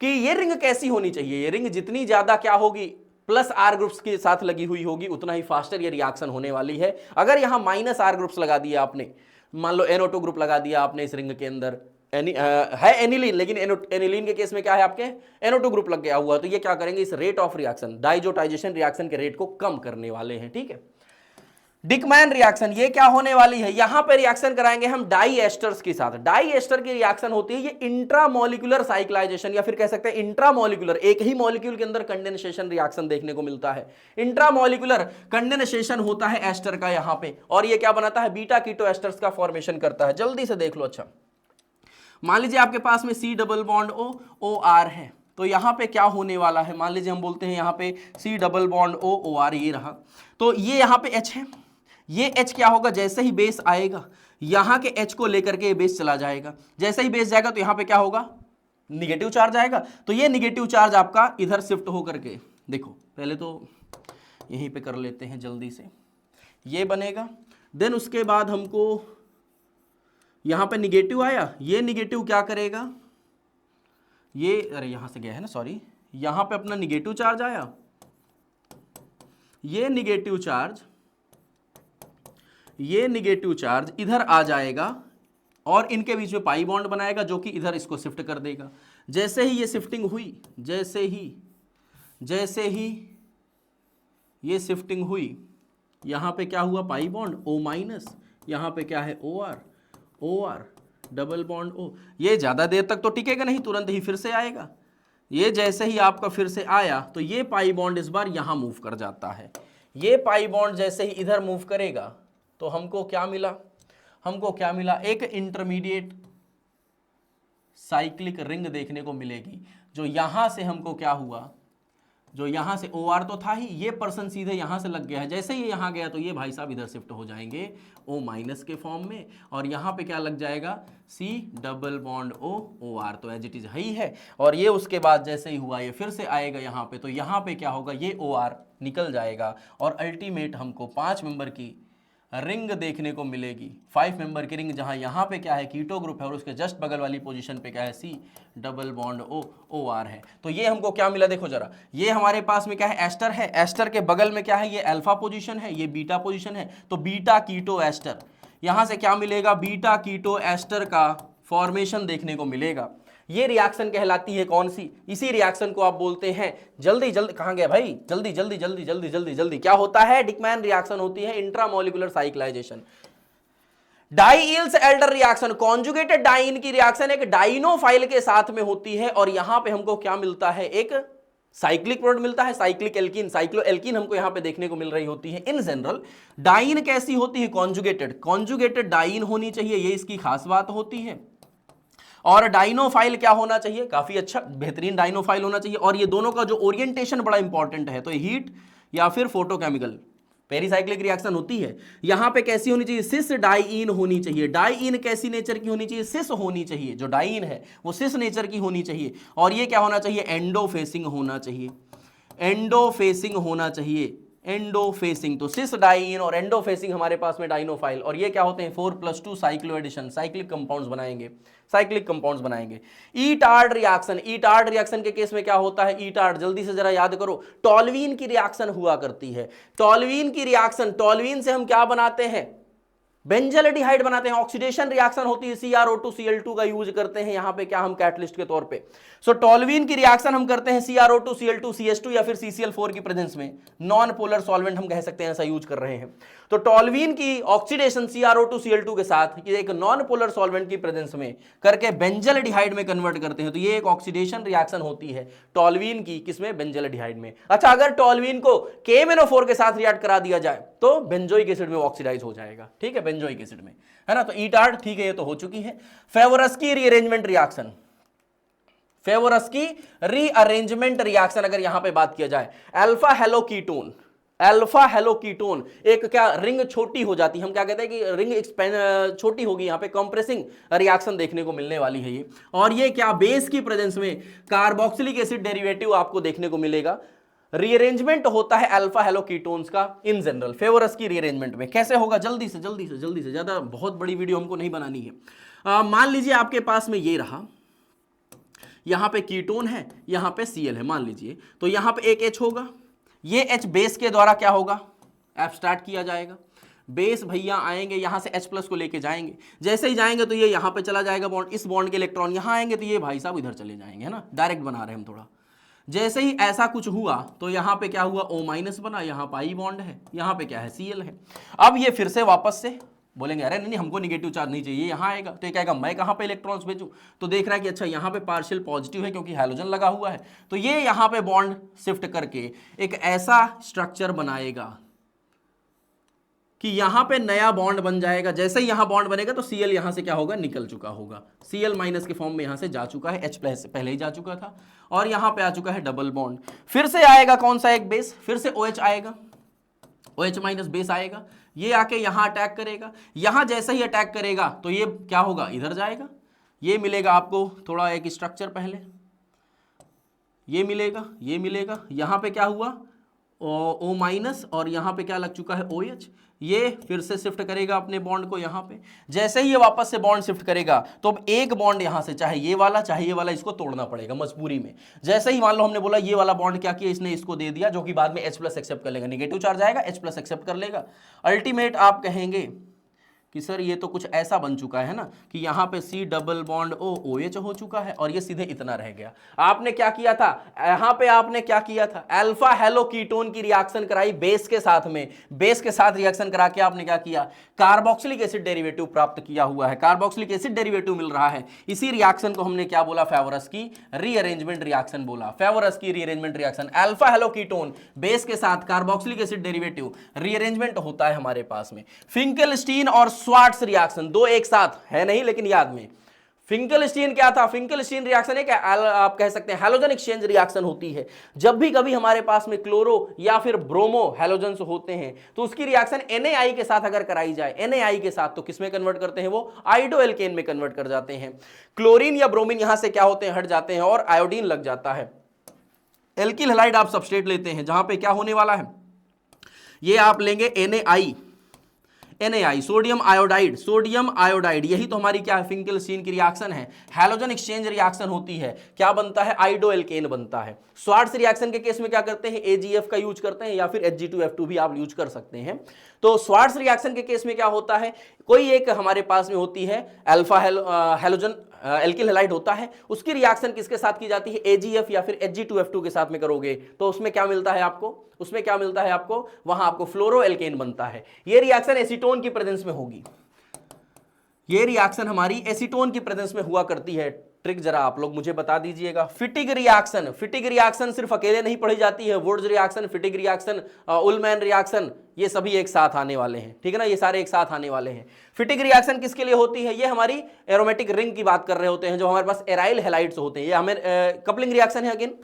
कि ये रिंग कैसी होनी चाहिए, ये रिंग जितनी ज्यादा क्या होगी, प्लस आर ग्रुप्स के साथ लगी हुई होगी, उतना ही फास्टर ये रिएक्शन होने वाली है। अगर यहां माइनस आर ग्रुप्स लगा दिया आपने, मान लो NO2 ग्रुप लगा दिया आपने इस रिंग के अंदर, है एनिलीन, लेकिन एनिलीन के केस में क्या है, आपके NO2 ग्रुप लग गया हुआ, तो ये क्या करेंगे, इस rate of reaction, diazotization reaction के रेट को कम करने वाले हैं। ठीक है, डिकमैन रिएक्शन ये क्या होने वाली है, यहां पे रिएक्शन कराएंगे हम डाई एस्टर्स के साथ। डाई एस्टर की रिएक्शन होती है ये इंट्रामोलिकुलर साइक्लाइजेशन, या फिर कह सकते हैं इंट्रामोलिकुलर, एक ही मॉलिक्यूल के अंदर कंडेंसेशन रिएक्शन देखने को मिलता है। इंट्रामोलिकुलर कंडेंसेशन होता है एस्टर का यहां पे, और ये क्या बनाता है, बीटा कीटो एस्टर्स का फॉर्मेशन करता है। जल्दी से देख लो। अच्छा, मान लीजिए आपके पास में C डबल बॉन्ड OR है, तो यहां पे क्या होने वाला है, मान लीजिए हम बोलते हैं यहां पे C डबल बॉन्ड OR, ये रहा, तो ये यहां पे H है, ये H क्या होगा, जैसे ही बेस आएगा यहां के H को लेकर के बेस चला जाएगा, जैसे ही बेस जाएगा तो यहां पे क्या होगा, निगेटिव चार्ज आएगा, तो ये निगेटिव चार्ज आपका इधर शिफ्ट होकर के, देखो पहले तो यहीं पे कर लेते हैं जल्दी से, ये बनेगा, देन उसके बाद हमको यहां पे निगेटिव आया, ये निगेटिव क्या करेगा, ये अरे यहां से गया है ना, सॉरी, यहां पे अपना निगेटिव चार्ज आया, ये निगेटिव चार्ज इधर आ जाएगा और इनके बीच में पाई बॉन्ड बनाएगा जो कि इधर इसको शिफ्ट कर देगा। जैसे ही ये शिफ्टिंग हुई, जैसे ही ये शिफ्टिंग हुई, यहां पे क्या हुआ, पाई बॉन्ड O-, यहां पे क्या है, OR डबल बॉन्ड O। ये ज्यादा देर तक तो टिकेगा नहीं, तुरंत ही फिर से आएगा, ये जैसे ही आपका फिर से आया तो ये पाई बॉन्ड इस बार यहां मूव कर जाता है। ये पाई बॉन्ड जैसे ही इधर मूव करेगा तो हमको क्या मिला, एक इंटरमीडिएट साइक्लिक रिंग देखने को मिलेगी, जो यहां से हमको क्या हुआ, जो यहां से OR तो था ही, ये पर्सन सीधे यहां से लग गया है, जैसे ही यहां गया तो ये भाई साहब इधर शिफ्ट हो जाएंगे O- के फॉर्म में, और यहां पे क्या लग जाएगा, C डबल बॉन्ड OR, तो एज इट इज ही है। और ये उसके बाद जैसे ही हुआ ये फिर से आएगा यहां पे, तो यहां पे क्या होगा, ये OR निकल जाएगा और अल्टीमेट हमको 5 मेंबर की रिंग देखने को मिलेगी, 5 मेंबर की रिंग, जहां यहां पे क्या है, कीटो ग्रुप है और उसके जस्ट बगल वाली पोजीशन पे क्या है, C डबल बॉन्ड OR है। तो ये हमको क्या मिला, देखो जरा, ये हमारे पास में क्या है, एस्टर है, एस्टर के बगल में क्या है, ये अल्फा पोजीशन है, ये बीटा पोजीशन है, तो बीटा कीटो एस्टर, यहां से क्या मिलेगा, बीटा कीटो एस्टर का फॉर्मेशन देखने को मिलेगा। ये रिएक्शन कहलाती है कौन सी, इसी रिएक्शन को आप बोलते हैं, जल्दी कहां गया भाई, जल्दी क्या होता है, डिकमैन रिएक्शन होती है, intramolecular cyclization. Diels Alder reaction, conjugated diene की रिएक्शन एक डाइनोफाइल के साथ में होती है, और यहां पे हमको क्या मिलता है, एक साइक्लिक प्रोडक्ट मिलता है, साइक्लिक एल्कीन, साइक्लो एल्कीन हमको यहां पे देखने को मिल रही होती है। इन जनरल डाइइन कैसी होती है, कॉन्जुगेटेड डाइइन होनी चाहिए, ये इसकी खास बात होती है। और डाइनोफाइल क्या होना चाहिए, काफी अच्छा बेहतरीन डाइनोफाइल होना चाहिए, और ये दोनों का जो ओरिएंटेशन बड़ा इंपॉर्टेंट है, तो हीट या फिर फोटोकेमिकल पेरीसाइक्लिक रिएक्शन होती है, यहां पे कैसी होनी चाहिए, सिस डाइइन होनी चाहिए। डाइइन कैसी नेचर की होनी चाहिए, सिस होनी चाहिए, जो डाइइन है वो सिस नेचर की होनी चाहिए, और ये क्या होना चाहिए, एंडोफेसिंग होना चाहिए, एंडोफेसिंग होना चाहिए, एंडोफेसिंग। तो सिस डाइइन और एंडोफेसिंग हमारे पास में डाइनोफाइल, और ये क्या होते हैं, 4+2 साइक्लो एडिशन, साइक्लिक कंपाउंड्स बनाएंगे। ईटार्ड रिएक्शन के केस में क्या होता है, ईटार्ड जल्दी से जरा याद करो, टॉल्वीन की रिएक्शन हुआ करती है। टॉल्वीन से हम क्या बनाते हैं, बेंजल्डिहाइड बनाते हैं, ऑक्सीडेशन रिएक्शन होती है, CrO2Cl2 का यूज करते हैं यहां पे क्या हम कैटलिस्ट के तौर पे। सो टोल्यूइन की रिएक्शन हम करते हैं CrO2Cl2CH2 या फिर CCl4 की प्रेजेंस में, नॉन पोलर सॉल्वेंट हम कह सकते हैं, ऐसा यूज कर रहे हैं। तो टोल्यूइन की ऑक्सीडेशन CrO2Cl2 के साथ ये एक नॉन पोलर सॉल्वेंट की प्रेजेंस में करके बेंजल्डिहाइड में कन्वर्ट करते हैं। तो ये एक ऑक्सीडेशन रिएक्शन होती है टोल्यूइन की, किसमें, बेंजल्डिहाइड में। अच्छा, अगर टोल्यूइन को KMnO4 के साथ रिएक्ट करा दिया जाए तो बेंजोइक एसिड में ऑक्सीडाइज हो जाएगा, ठीक है, बेंजोइक एसिड में, है ना। तो ईटार्ड, ठीक है, ये तो हो चुकी है। फेवोरस्की रीअरेंजमेंट रिएक्शन, फेवोरस्की रीअरेंजमेंट रिएक्शन अगर यहां पे बात किया जाए, अल्फा हेलोकीटोन, अल्फा हेलोकीटोन एक क्या रिंग छोटी हो जाती है, हम क्या कहते हैं कि रिंग एक्सपेंड छोटी होगी, यहां पे कंप्रेसिंग रिएक्शन देखने को मिलने वाली है ये। और ये क्या बेस की प्रेजेंस में कार्बोक्सिलिक एसिड डेरिवेटिव आपको देखने को मिलेगा। रीअरेंजमेंट होता है अल्फा हेलोकीटोन्स का इन जनरल, फेवोरस्की रीअरेंजमेंट में कैसे होगा, जल्दी से जल्दी से जल्दी से, ज्यादा बहुत बड़ी वीडियो हमको नहीं बनानी है। मान लीजिए आपके पास में ये रहा, यहां पे कीटोन है, यहां पे Cl है मान लीजिए, तो यहां पे एक H होगा, ये H बेस के द्वारा क्या होगा, एब्स्ट्रैक्ट किया जाएगा। बेस भैया आएंगे यहां से H+ को लेके जाएंगे, जैसे ही जाएंगे तो ये यहां पे चला जाएगा बॉन्ड, इस बॉन्ड के इलेक्ट्रॉन यहां आएंगे तो ये भाई साहब इधर चले जाएंगे, है ना, डायरेक्ट बना रहे हैं हम थोड़ा। जैसे ही ऐसा कुछ हुआ तो यहां पे क्या हुआ, O- बना, यहां पाई बॉन्ड है, यहां पे क्या है, Cl है। अब ये फिर से वापस से बोलेंगे अरे नहीं हमको निगेटिव चार्ज नहीं चाहिए, यहां आएगा तो ये कहेगा मैं कहां पे इलेक्ट्रॉन्स भेजूं, तो देख रहा है कि अच्छा यहां पे पार्शियल पॉजिटिव है क्योंकि हैलोजन लगा हुआ है, तो ये यहां पे बॉन्ड शिफ्ट करके एक ऐसा स्ट्रक्चर बनाएगा कि यहां पे नया बॉन्ड बन जाएगा। जैसे ही यहां बॉन्ड बनेगा तो Cl यहां से क्या होगा, निकल चुका होगा, Cl- के फॉर्म में यहां से जा चुका है, H+ से पहले ही जा चुका था, और यहां पे आ चुका है डबल बॉन्ड। फिर से आएगा कौन सा, एक बेस, फिर से OH आएगा, OH- बेस आएगा, ये आके यहां अटैक करेगा, यहां जैसे ही अटैक करेगा तो ये क्या होगा, इधर जाएगा, ये मिलेगा आपको थोड़ा एक स्ट्रक्चर पहले, ये मिलेगा, ये मिलेगा, यहां पे क्या हुआ, O- और यहां पे क्या लग चुका है, OH। ये फिर से शिफ्ट करेगा अपने बॉन्ड को यहां पे, जैसे ही ये वापस से बॉन्ड शिफ्ट करेगा तो अब एक बॉन्ड यहां से, चाहे ये वाला इसको तोड़ना पड़ेगा मजबूरी में। जैसे ही मान लो हमने बोला ये वाला बॉन्ड क्या किया, इसने इसको दे दिया, जो कि बाद में H+ एक्सेप्ट कर लेगा, निगेटिव चार्ज आएगा, H+ एक्सेप्ट कर लेगा। अल्टीमेट आप कहेंगे कि सर ये तो कुछ ऐसा बन चुका है ना कि यहाँ पे C double bond O OH हो चुका है और ये सीधे इतना रह गया। आपने क्या किया था, यहाँ पे आपने क्या किया था, अल्फा हेलोकीटोन की रिएक्शन कराई बेस के साथ में, बेस के साथ रिएक्शन करा के आपने क्या किया, कार्बोक्सिलिक एसिड डेरिवेटिव प्राप्त किया हुआ है, कार्बोक्सिलिक एसिड डेरिवेटिव मिल रहा है। इसी रिएक्शन को हमने क्या बोला, फेवोरस्की रीअरेंजमेंट रिएक्शन बोला, फेवोरस्की रीअरेंजमेंट रिएक्शन, अल्फा हेलोकीटोन बेस के साथ कार्बोक्सिलिक एसिड डेरिवेटिव रीअरेंजमेंट होता है हमारे पास में। फिंकेलस्टीन और स्वार्ट्स रिएक्शन दो एक साथ है नहीं, लेकिन याद में फिंकेलस्टीन क्या था, फिंकेलस्टीन रिएक्शन है क्या, आप कह सकते हैं हैलोजन एक्सचेंज रिएक्शन होती है। जब भी कभी हमारे पास में क्लोरो या फिर ब्रोमो हैलोजन्स होते हैं तो उसकी रिएक्शन NaI के साथ अगर कराई जाए, NaI के साथ, तो किसमें कन्वर्ट करते हैं, वो आयोडो एल्केन में कन्वर्ट कर जाते हैं। क्लोरीन या ब्रोमीन यहां से क्या होते हैं, हट जाते हैं और आयोडीन लग जाता है। एल्किल हैलाइड आप सबस्ट्रेट लेते हैं जहां पे क्या होने वाला है, ये आप लेंगे NaI sodium iodide, sodium iodide, यही तो हमारी क्या है, फिंकेलस्टीन की रिएक्शन है, हैलोजन एक्सचेंज रिएक्शन होती है, क्या बनता है, आयोडो एल्केन बनता है। स्वार्ट्स रिएक्शन के केस में क्या करते हैं, AgF का यूज करते हैं या फिर Hg2F2 भी आप यूज कर सकते हैं। तो स्वार्ट्स रिएक्शन के केस में क्या होता है, कोई एक हमारे पास में होती है अल्फा हैलोजन एल्किल हैलाइड होता है, उसकी रिएक्शन किसके साथ की जाती है, AgF या फिर Hg2F2 के साथ में करोगे तो उसमें क्या मिलता है आपको, उसमें क्या मिलता है आपको, वहां आपको फ्लोरो एल्केन बनता है। ये रिएक्शन एसीटोन की प्रेजेंस में होगी, ये रिएक्शन हमारी एसीटोन की प्रेजेंस में हुआ करती है। ट्रिक जरा आप लोग मुझे बता दीजिएगा। फिटिग रिएक्शन, फिटिग रिएक्शन सिर्फ अकेले नहीं पढ़ी जाती है, Wurtz reaction, Fittig reaction, Ullmann reaction, ये सभी एक साथ आने वाले हैं, ठीक है ना, ये सारे एक साथ आने वाले हैं। फिटिग रिएक्शन किसके लिए होती है, ये हमारी एरोमेटिक रिंग की बात कर रहे होते हैं, जो हमारे पास एराइल हैलाइड्स होते हैं, ये हमें कपलिंग रिएक्शन है। अगेन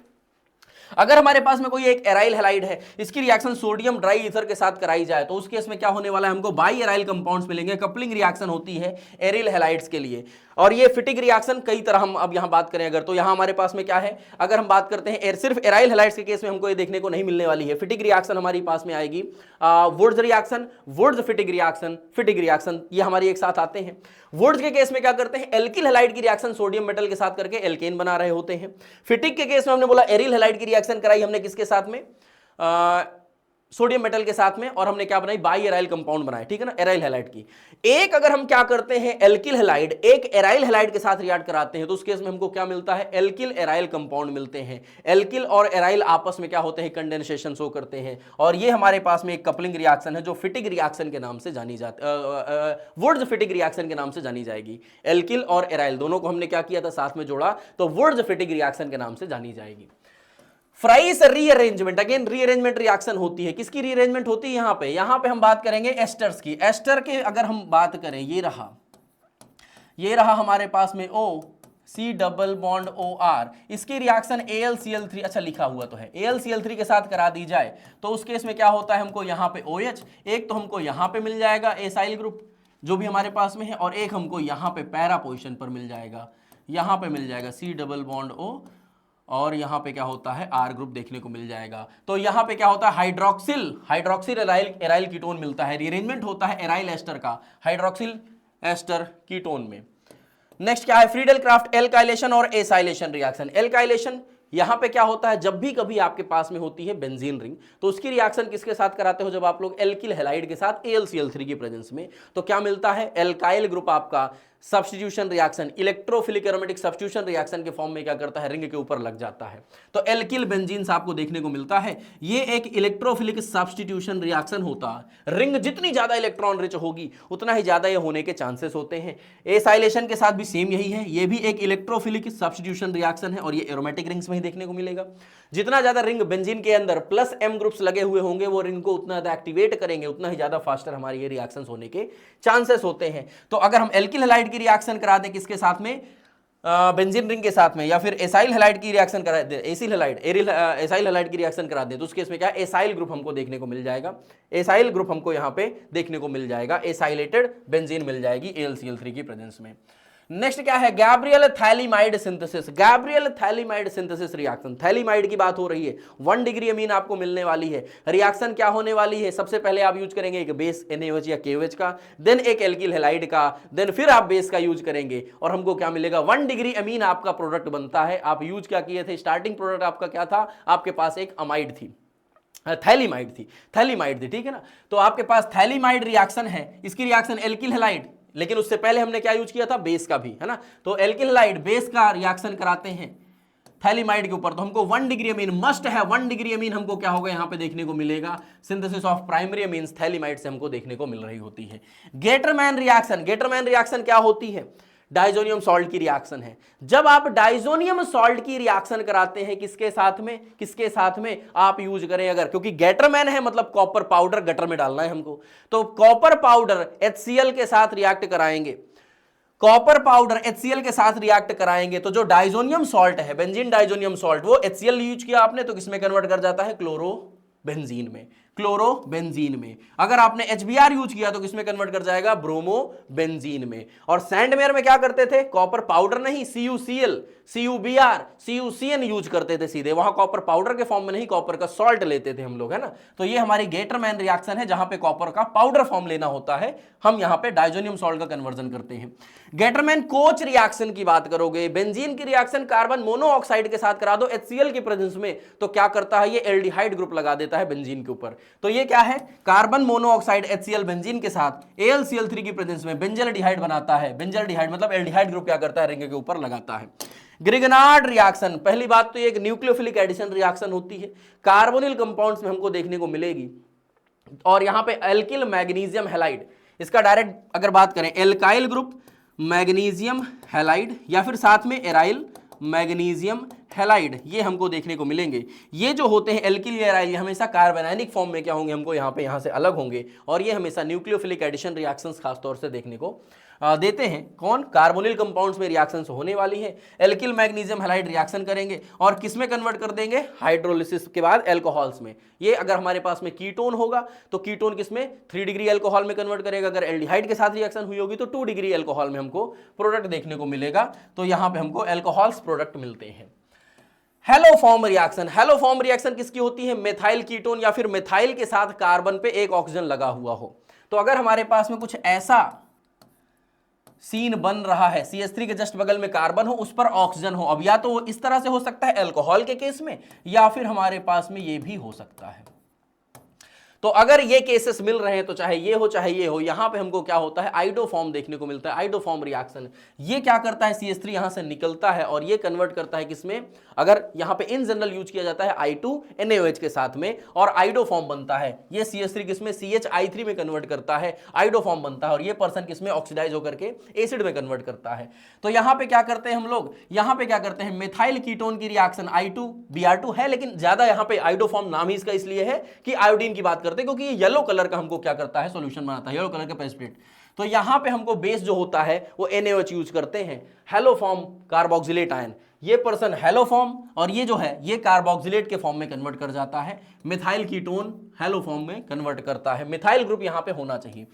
अगर हमारे पास में कोई एक एराइल हैलाइड है, इसकी रिएक्शन सोडियम ड्राई ईथर के साथ कराई जाए तो उस केस में क्या होने वाला है, हमको बाई एराइल कंपाउंड्स मिलेंगे। कपलिंग रिएक्शन होती है एरिल हैलाइड्स के लिए। और ये फिटिग रिएक्शन कई तरह, हम अब यहां बात करें अगर, तो यहां हमारे पास में क्या है, अगर हम बात करते हैं सिर्फ एराइल हैलाइड्स के केस में हमको ये देखने को नहीं मिलने वाली है। फिटिग रिएक्शन हमारी पास में आएगी Wurtz reaction, Wurtz Fittig reaction, Fittig reaction, ये हमारी एक साथ आते हैं। वुड्स के केस में क्या करते हैं, एल्किल हैलाइड की रिएक्शन सोडियम मेटल के साथ करके एल्केन बना रहे होते हैं। फिटिग के केस में हमने बोला एरिल हैलाइड की रिएक्शन कराई हमने किसके साथ में, सोडियम मेटल के साथ में, और हमने क्या बनाई, बाई एराइल कंपाउंड बनाए, ठीक है ना, एराइल हैलाइड की। एक अगर हम क्या करते हैं, एल्किल हैलाइड एक एराइल हैलाइड के साथ रिएक्ट कराते हैं तो उस केस में हमको क्या मिलता है, एल्किल एराइल कंपाउंड मिलते हैं। एल्किल और एराइल आपस में क्या होते हैं, कंडेंसेशन शो करते हैं, और ये हमारे पास में एक कपलिंग रिएक्शन है जो फिटिक रिएक्शन के नाम से जानी जाती, वुड्स फिटिक रिएक्शन के नाम से जानी जाएगी। एल्किल और एराइल दोनों को हमने क्या किया था, साथ में जोड़ा, तो वुड्स फिटिक रिएक्शन के नाम से जानी जाएगी। Fries rearrangement, again rearrangement reaction होती है, किसकी रीअरेंजमेंट होती है, यहां पे हम बात करेंगे एस्टर्स की। एस्टर के अगर हम बात करें, ये रहा हमारे पास में O C double bond OR, इसकी रिएक्शन AlCl3, अच्छा लिखा हुआ तो है, AlCl3 के साथ करा दी जाए तो उस केस में क्या होता है, हमको यहां पे OH, एक तो हमको यहां पे मिल जाएगा एसाइल ग्रुप जो भी हमारे पास में है, और एक हमको यहां पे पैरा पोजिशन पर मिल जाएगा, यहां पे मिल जाएगा C डबल बॉन्ड O, और यहां पे क्या होता है, R ग्रुप देखने को मिल जाएगा। तो यहां पे क्या होता है, हाइड्रोक्सिल एराइल कीटोन मिलता है, रीअरेंजमेंट होता है एराइल एस्टर का हाइड्रोक्सिल एस्टर कीटोन में। नेक्स्ट क्या है, फ्रीडेल क्राफ्ट एल्काइलेशन और एसाइलेशन रिएक्शन। एल्काइलेशन यहां पे क्या होता है, जब भी कभी आपके पास में होती है बेंजीन रिंग तो उसकी रिएक्शन किसके साथ कराते हो, जब आप लोग एल्किल हैलाइड के साथ AlCl3 की प्रेजेंस में, तो क्या मिलता है, एल्काइल ग्रुप आपका substitution reaction, electrophilic aromatic substitution reaction के फॉर्म में क्या करता है, रिंग के ऊपर लग जाता है, तो एल्किल बेंजीन्स आपको देखने को मिलता है। ये एक इलेक्ट्रोफिलिक सब्स्टिट्यूशन रिएक्शन होता है, रिंग जितनी ज्यादा इलेक्ट्रॉन रिच होगी उतना ही ज्यादा ये होने के चांसेस होते हैं। एसाइलेशन के साथ भी सेम यही है, ये भी एक इलेक्ट्रोफिलिक सब्स्टिट्यूशन रिएक्शन है और ये एरोमेटिक रिंग्स में ही देखने को मिलेगा। जितना ज्यादा रिंग बेंजीन के अंदर प्लस M ग्रुप्स लगे हुए होंगे वो रिंग को उतना ज्यादा एक्टिवेट करेंगे, उतना ही ज्यादा फास्टर हमारी ये रिएक्शंस होने के चांसेस होते हैं। तो अगर हम एल्किल हैलाइड की रिएक्शन करा दें किसके साथ में, बेंजीन रिंग के साथ में, या फिर एसाइल हैलाइड की रिएक्शन करा दे, एसाइल हैलाइड की रिएक्शन करा दे, तो उस केस में क्या, एसाइल ग्रुप हमको देखने को मिल जाएगा, एसाइल ग्रुप हमको यहां पे देखने को मिल जाएगा, एसाइलेटेड बेंजीन मिल जाएगी AlCl3 की प्रेजेंस में। नेक्स्ट क्या है, Gabriel phthalimide synthesis. Gabriel phthalimide synthesis reaction, phthalimide की बात हो रही है, 1 डिग्री अमीन आपको मिलने वाली है। रिएक्शन क्या होने वाली है, सबसे पहले आप यूज करेंगे एक बेस NaOH या KOH का, देन एक एल्किल हैलाइड का, देन फिर आप बेस का यूज करेंगे, और हमको क्या मिलेगा, 1 डिग्री अमीन आपका प्रोडक्ट बनता है। आप यूज क्या किए थे, स्टार्टिंग प्रोडक्ट आपका क्या था, आपके पास एक अमाइड थी, थैलीमाइड थी, ठीक है ना। तो आपके पास थैलीमाइड रिएक्शन है, इसकी रिएक्शन एल्किल हैलाइड, लेकिन उससे पहले हमने क्या यूज किया था, बेस का भी, है ना। तो एल्किल हैलाइड बेस का रिएक्शन कराते हैं थैलीमाइड के ऊपर, तो हमको 1 डिग्री अमीन मस्ट है, 1 डिग्री अमीन हमको क्या होगा यहां पे देखने को मिलेगा, synthesis of primary amines phthalimide से हमको देखने को मिल रही होती है। गेटरमैन रिएक्शन क्या होती है, डाइजोनियम सॉल्ट की रिएक्शन है। जब आप डाइजोनियम सॉल्ट की रिएक्शन कराते हैं किसके साथ में आप यूज करें, अगर, क्योंकि गेटरमैन है मतलब कॉपर पाउडर गटर में डालना है हमको, तो कॉपर पाउडर HCl के साथ रिएक्ट कराएंगे, कॉपर पाउडर HCl के साथ रिएक्ट कराएंगे, तो जो डाइजोनियम सॉल्ट है, बेंजीन डाइजोनियम सॉल्ट, वो HCl यूज किया आपने तो किसमें कन्वर्ट कर जाता है, क्लोरोबेंजीन में। अगर आपने HBr यूज किया तो किसमें कन्वर्ट कर जाएगा, ब्रोमोबेंजीन में। और सैंडवेयर में क्या करते थे, कॉपर पाउडर नहीं, CuCl, CuBr, CuCN यूज करते थे सीधे, वहां कॉपर पाउडर के फॉर्म में नहीं, कॉपर का सॉल्ट लेते थे हम लोग, है ना। तो ये हमारी गेटरमैन रिएक्शन है जहां पे कॉपर का पाउडर फॉर्म लेना होता है, हम यहां पे डाइजोनियम सॉल्ट का कन्वर्जन करते हैं। गेटरमैन कोच रिएक्शन की बात करोगे, बेंजीन की रिएक्शन कार्बन मोनोऑक्साइड के साथ करा दो HCl की प्रेजेंस में, तो क्या करता है, ये एल्डिहाइड ग्रुप लगा देता है बेंजीन के ऊपर। तो ये क्या है, कार्बन मोनोऑक्साइड HCl बेंजीन के साथ AlCl3 की प्रेजेंस में बेंजल्डिहाइड बनाता है, बेंजल्डिहाइड मतलब एल्डिहाइड ग्रुप क्या करता है, रिंग के ऊपर लगाता है। ग्रिगनार्ड रिएक्शन, पहली बात तो ये एक न्यूक्लियोफिलिक एडिशन रिएक्शन होती है, कार्बोनिल कंपाउंड्स में हमको देखने को मिलेगी, और यहां पे एल्किल मैग्नीशियम हैलाइड, इसका डायरेक्ट अगर बात करें, एल्काइल ग्रुप मैग्नीशियम हैलाइड या फिर साथ में एराइल मैग्नीशियम हैलाइड, ये हमको देखने को मिलेंगे। ये जो होते हैं एल्किल या एराइल, ये हमेशा कार्बोनाइनिक फॉर्म में क्या होंगे, हमको यहाँ से अलग होंगे, और ये हमेशा न्यूक्लियोफिलिक एडिशन रिएक्शंस खासतौर से देखने को देते हैं। कौन, कार्बोनिल कंपाउंड्स में रिएक्शंस होने वाली है, एल्किल मैग्नीशियम हैलाइड रिएक्शन करेंगे और किस में कन्वर्ट कर देंगे, हाइड्रोलिसिस के बाद एल्कोहल्स में। ये अगर हमारे पास में कीटोन होगा तो कीटोन किसमें, 3 डिग्री एल्कोहल में कन्वर्ट करेगा, अगर एल्डिहाइड के साथ रिएक्शन हुई होगी तो 2 डिग्री एल्कोहल में हमको प्रोडक्ट देखने को मिलेगा। तो यहां पे हमको एल्कोहल्स प्रोडक्ट मिलते हैं। हेलोफॉर्म रिएक्शन किसकी होती है, मेथाइल कीटोन या फिर मेथाइल के साथ कार्बन पे एक ऑक्सीजन लगा हुआ हो। तो अगर हमारे पास में कुछ ऐसा सीन बन रहा है, CH3 के जस्ट बगल में कार्बन हो, उस पर ऑक्सीजन हो, अब या तो वो इस तरह से हो सकता है अल्कोहल के केस में, या फिर हमारे पास में ये भी हो सकता है। तो अगर ये केसेस मिल रहे हैं तो चाहे ये हो यहां पे हमको क्या होता है, आइडो फॉर्म देखने को मिलता है, आइडो फॉर्म रिएक्शन। ये क्या करता है, CH3 यहां से निकलता है और ये कन्वर्ट करता है किसमें, अगर यहां पे इन जनरल यूज किया जाता है I2NaOH के साथ में और आइडो फॉर्म बनता है। ये CH3 किसमें, CHI3 में कन्वर्ट करता है, आइडो फॉर्म बनता है और ये पर्सन किसमें, ऑक्सीडाइज होकर के एसिड में कन्वर्ट करता है। तो यहां पे क्या करते हैं हम लोग, यहां पे क्या करते हैं, मिथाइल कीटोन की रिएक्शन I2Br2 है, लेकिन ज्यादा यहां पे आइडो फॉर्म नाम ही इसका इसलिए है कि आयोडीन की बात करते हैं, क्योंकि ये येलो कलर का हमको क्या करता है, सॉल्यूशन बनाता है, येलो कलर का प्रेसिपिटेट। तो यहां पे हमको बेस जो होता है वो NaOH यूज करते हैं, हेलो फॉर्म कार्बोक्सिलेट आयन। ये पर्सन हेलो फॉर्म और ये जो है ये कार्बोक्सिलेट के फॉर्म में कन्वर्ट कर जाता है, मिथाइल कीटोन हेलो फॉर्म में कन्वर्ट करता है। मिथाइल ग्रुप यहां पे होना चाहिए।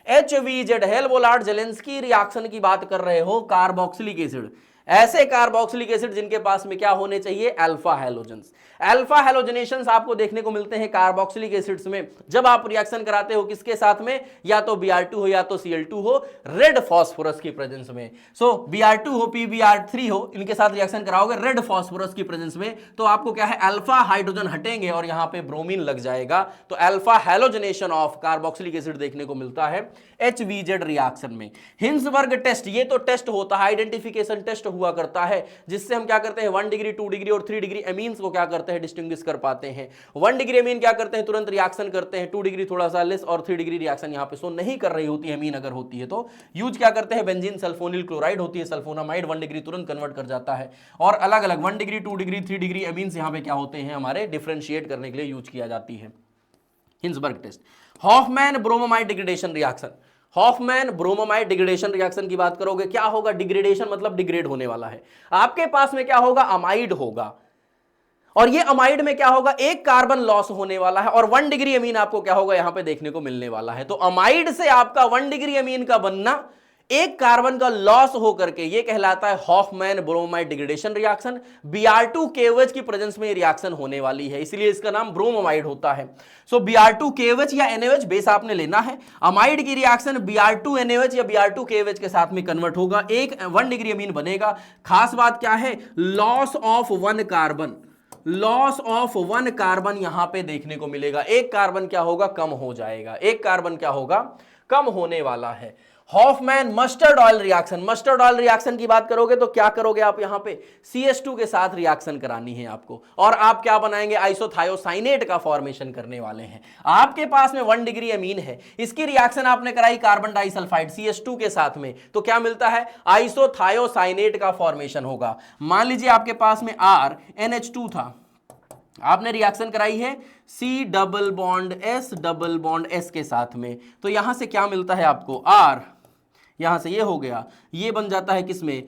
HVZ हेल-बोलार्ड जेलेंस्की रिएक्शन की बात कर रहे हो, कार्बोक्सिलिक एसिड, ऐसे कार्बोक्सिलिक एसिड जिनके पास में क्या होने चाहिए, अल्फा हैलोजेंस। अल्फा हैलोजनेशंस आपको देखने को मिलते हैं कार्बोक्सिलिक एसिड्स में जब आप रिएक्शन कराते हो किसके साथ में, या तो Br2 हो या तो Cl2 हो, रेड फास्फोरस की प्रेजेंस में। सो Br2 हो PbR3 हो, इनके साथ रिएक्शन कराओगे रेड फास्फोरस की प्रेजेंस में, तो आपको क्या है, अल्फा हाइड्रोजन हटेंगे और यहां पे ब्रोमीन लग जाएगा। तो alpha halogenation of carboxylic acid देखने को मिलता है HVZ रिएक्शन में। हिंसबर्ग टेस्ट, ये तो टेस्ट होता है, आइडेंटिफिकेशन टेस्ट हुआ करता है, जिससे हम क्या करते हैं 1 डिग्री 2 डिग्री और 3 डिग्री एमीन्स को क्या करते हैं, डिस्टिंग्विश कर पाते हैं। 1 डिग्री एमीन क्या करते हैं, तुरंत रिएक्शन करते हैं, 2 डिग्री थोड़ा सा लेस और 3 डिग्री रिएक्शन यहां पे शो नहीं कर रही होती है, एमीन अगर होती है तो यूज क्या करते हैं, बेंजीन सल्फोनिल क्लोराइड होती है, सल्फोनामाइड 1 डिग्री तुरंत कन्वर्ट कर जाता है। और अलग अलग 1 डिग्री 2 डिग्री 3 डिग्री एमीन्स यहां पे क्या होते हैं, हमारे डिफरेंशिएट करने के लिए यूज किया जाती है। Hinsberg test. Hofmann bromamide degradation reaction, Hofmann bromamide degradation reaction की बात करोगे, क्या होगा, डिग्रेडेशन मतलब डिग्रेड होने वाला है। आपके पास में क्या होगा, अमाइड होगा और ये अमाइड में क्या होगा, एक कार्बन लॉस होने वाला है और 1 डिग्री अमीन आपको क्या होगा यहां पे देखने को मिलने वाला है। तो अमाइड से आपका 1 डिग्री अमीन का बनना, एक कार्बन का लॉस होकर के, ये कहलाता है Hoffmann bromamide degradation reaction. Br2KOH की प्रेजेंस में रिएक्शन होने वाली है, इसलिए इसका नाम ब्रोमोमाइड होता है। सो Br2KOH या NaOH बेस आपने लेना है। अमाइड की रिएक्शन Br2NaOH या Br2KOH के साथ में कन्वर्ट होगा, एक 1 डिग्री अमीन बनेगा। खास बात क्या है, loss of 1 carbon, loss of 1 carbon यहां पे देखने को मिलेगा। एक कार्बन क्या होगा, कम हो जाएगा, एक कार्बन क्या होगा, कम होने वाला है। Hofmann mustard oil reaction, mustard oil reaction की बात करोगे तो क्या करोगे आप, यहां पे CH2 के साथ रिएक्शन करानी है आपको और आप क्या बनाएंगे, आइसोथायोसाइनेट का फॉर्मेशन करने वाले हैं। आपके पास में 1 डिग्री अमीन है, इसकी रिएक्शन आपने कराई कार्बन डाइसल्फाइड CH2 के साथ में, तो क्या मिलता है, आइसोथायोसाइनेट का फॉर्मेशन होगा। मान लीजिए आपके पास में RNH2 था, आपने रिएक्शन कराई है C डबल बॉन्ड S के साथ में, तो यहां से क्या मिलता है आपको, R, यहां से ये हो गया, ये बन जाता है किसमें,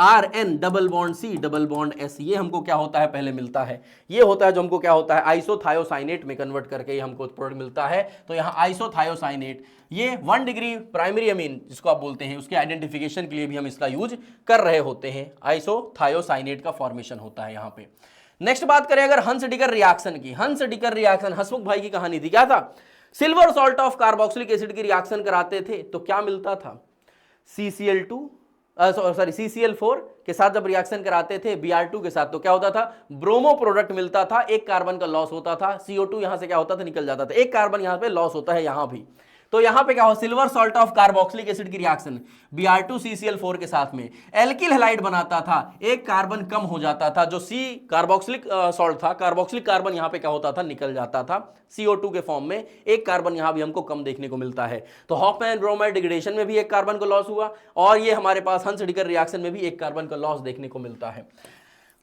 RN डबल बॉन्ड S, ये हमको क्या होता है, पहले मिलता है, ये होता है जो हमको क्या होता है, आइसोथायोसाइनेट में कन्वर्ट करके ये हमको प्रोडक्ट मिलता है। तो यहाँ आइसोथायोसाइनेट, ये 1 डिग्री प्राइमरी अमीन जिसको आप बोलते हैं, उसके आइडेंटिफिकेशन के लिए भी हम इसका यूज कर रहे होते हैं। आइसोथायोसाइनेट का फॉर्मेशन होता है यहाँ पे। नेक्स्ट बात करें अगर हंस-डिकर रिएक्शन की, हंस-डिकर रिएक्शन हसमुख भाई की कहानी थी, क्या था, silver salt of carboxylic acid की रिएक्शन कराते थे तो क्या मिलता था, CCl4 के साथ जब रिएक्शन कराते थे Br2 के साथ तो क्या होता था, ब्रोमो प्रोडक्ट मिलता था, एक कार्बन का लॉस होता था, CO2 यहां से क्या होता था, निकल जाता था, एक कार्बन यहां पे लॉस होता है यहां भी। तो यहां पे क्या हो, silver salt of carboxylic acid की रिएक्शन Br2CCl4 के साथ में एल्किल हैलाइड बनाता था, एक कार्बन कम हो जाता था, जो C कार्बोक्सिलिक सॉल्ट था, कार्बोक्सिलिक कार्बन यहां पे क्या होता था, निकल जाता था CO2 के फॉर्म में, एक कार्बन यहां भी हमको कम देखने को मिलता है। तो हॉफमैन ब्रोमाइड डिग्रेडेशन में भी एक कार्बन का लॉस हुआ और ये हमारे पास हंस-डिकर रिएक्शन में भी एक कार्बन का लॉस देखने को मिलता है।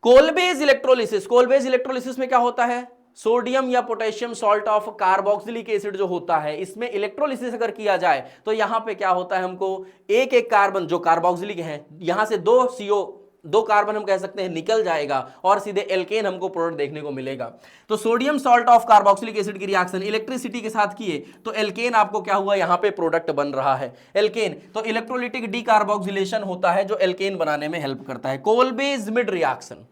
कोलबेज इलेक्ट्रोलिसिस, कोलबेज इलेक्ट्रोलिसिस में क्या होता है, सोडियम या potassium salt of carboxylic acid जो होता है, इसमें इलेक्ट्रोलिसिस अगर किया जाए तो यहां पे क्या होता है, हमको एक एक कार्बन जो कार्बोक्सिलिक है, यहां से 2 कार्बन हम कह सकते हैं निकल जाएगा और सीधे एल्केन हमको प्रोडक्ट देखने को मिलेगा। तो sodium salt of carboxylic acid की रिएक्शन इलेक्ट्रिसिटी के साथ किए तो एल्केन आपको क्या हुआ, यहां पे प्रोडक्ट बन रहा है एल्केन। तो इलेक्ट्रोलिटिक डीकार्बोक्सिलेशन होता है जो एल्केन बनाने में हेल्प करता है। कोलबेज मिड रिएक्शन,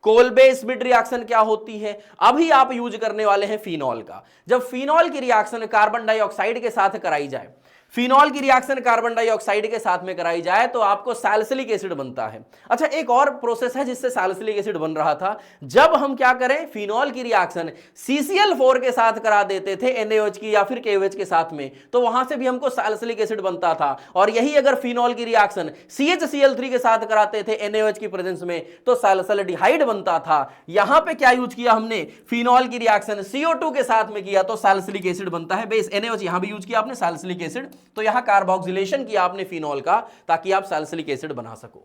कोलबेज मिड रिएक्शन क्या होती है, अभी आप यूज करने वाले हैं फिनॉल का। जब फिनॉल की रिएक्शन कार्बन डाइऑक्साइड के साथ कराई जाए फिनॉल की रिएक्शन कार्बन डाइऑक्साइड के साथ में कराई जाए तो आपको सैलिसिलिक एसिड बनता है। अच्छा, एक और प्रोसेस है जिससे सैलिसिलिक एसिड बन रहा था। जब हम क्या करें, फिनॉल की रिएक्शन CCl4 के साथ करा देते थे NaOH की या फिर KOH के साथ में, तो वहां से भी हमको सैलिसिलिक एसिड बनता था। और यही अगर फिनॉल की रिएक्शन CHCl3 के साथ कराते थे NaOH की प्रेजेंस में तो सैलिसिल्डिहाइड बनता था। यहां पे क्या यूज किया हमने, फिनॉल की रिएक्शन CO2 के साथ में किया तो सैलिसिलिक एसिड बनता है। बेस NaOH यहां भी यूज किया आपने सैलिसिलिक एसिड, तो यहां कार्बोक्सिलेशन किया आपने फिनॉल का ताकि आप सैलिसिलिक एसिड बना सको।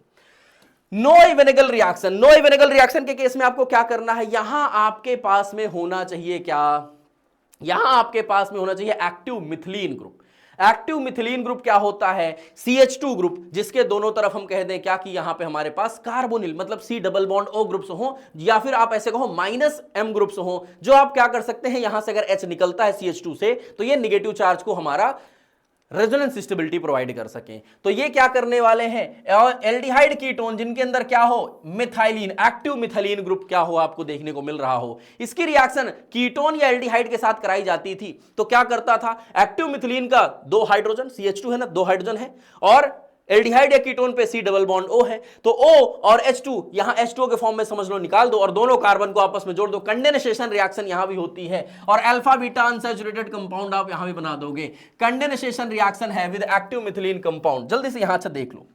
No इवेनेगल reaction, Knoevenagel reaction के केस में आपको क्या करना है, यहां आपके पास में होना चाहिए क्या, यहां आपके पास में होना चाहिए active methylene group. Active methylene group क्या होता है, CH2 ग्रुप, जिसके दोनों तरफ हम कह दें क्या कि यहां पे हमारे पास कार्बोनिल मतलब C double bond O groups हो, या फिर आप ऐसे कहो -M ग्रुप्स हो, जो आप क्या कर सकते हैं, यहां से अगर H निकलता है CH2 से तो ये निगेटिव चार्ज को हमारा रेजोनेंस स्टेबिलिटी प्रोवाइड कर सकें। तो ये क्या करने वाले हैं, एल्डिहाइड कीटोन जिनके अंदर क्या हो, मिथाइलिन, एक्टिव मिथाइलिन ग्रुप क्या हो आपको देखने को मिल रहा हो, इसकी रिएक्शन कीटोन या एल्डिहाइड के साथ कराई जाती थी। तो क्या करता था, एक्टिव मिथाइलिन का 2 हाइड्रोजन, CH2 है ना, 2 हाइड्रोजन है, और एल्डिहाइड या कीटोन पे C डबल बॉन्ड O है, तो O और H2 यहां H2O के फॉर्म में समझ लो निकाल दो और दोनों कार्बन को आपस में जोड़ दो। कंडेंसेशन रिएक्शन यहां भी होती है और अल्फा बीटा अनसैचुरेटेड कंपाउंड आप यहां भी बना दोगे। कंडेंसेशन रिएक्शन है विद एक्टिव मिथिलीन कंपाउंड। जल्दी से यहां अच्छा देख लो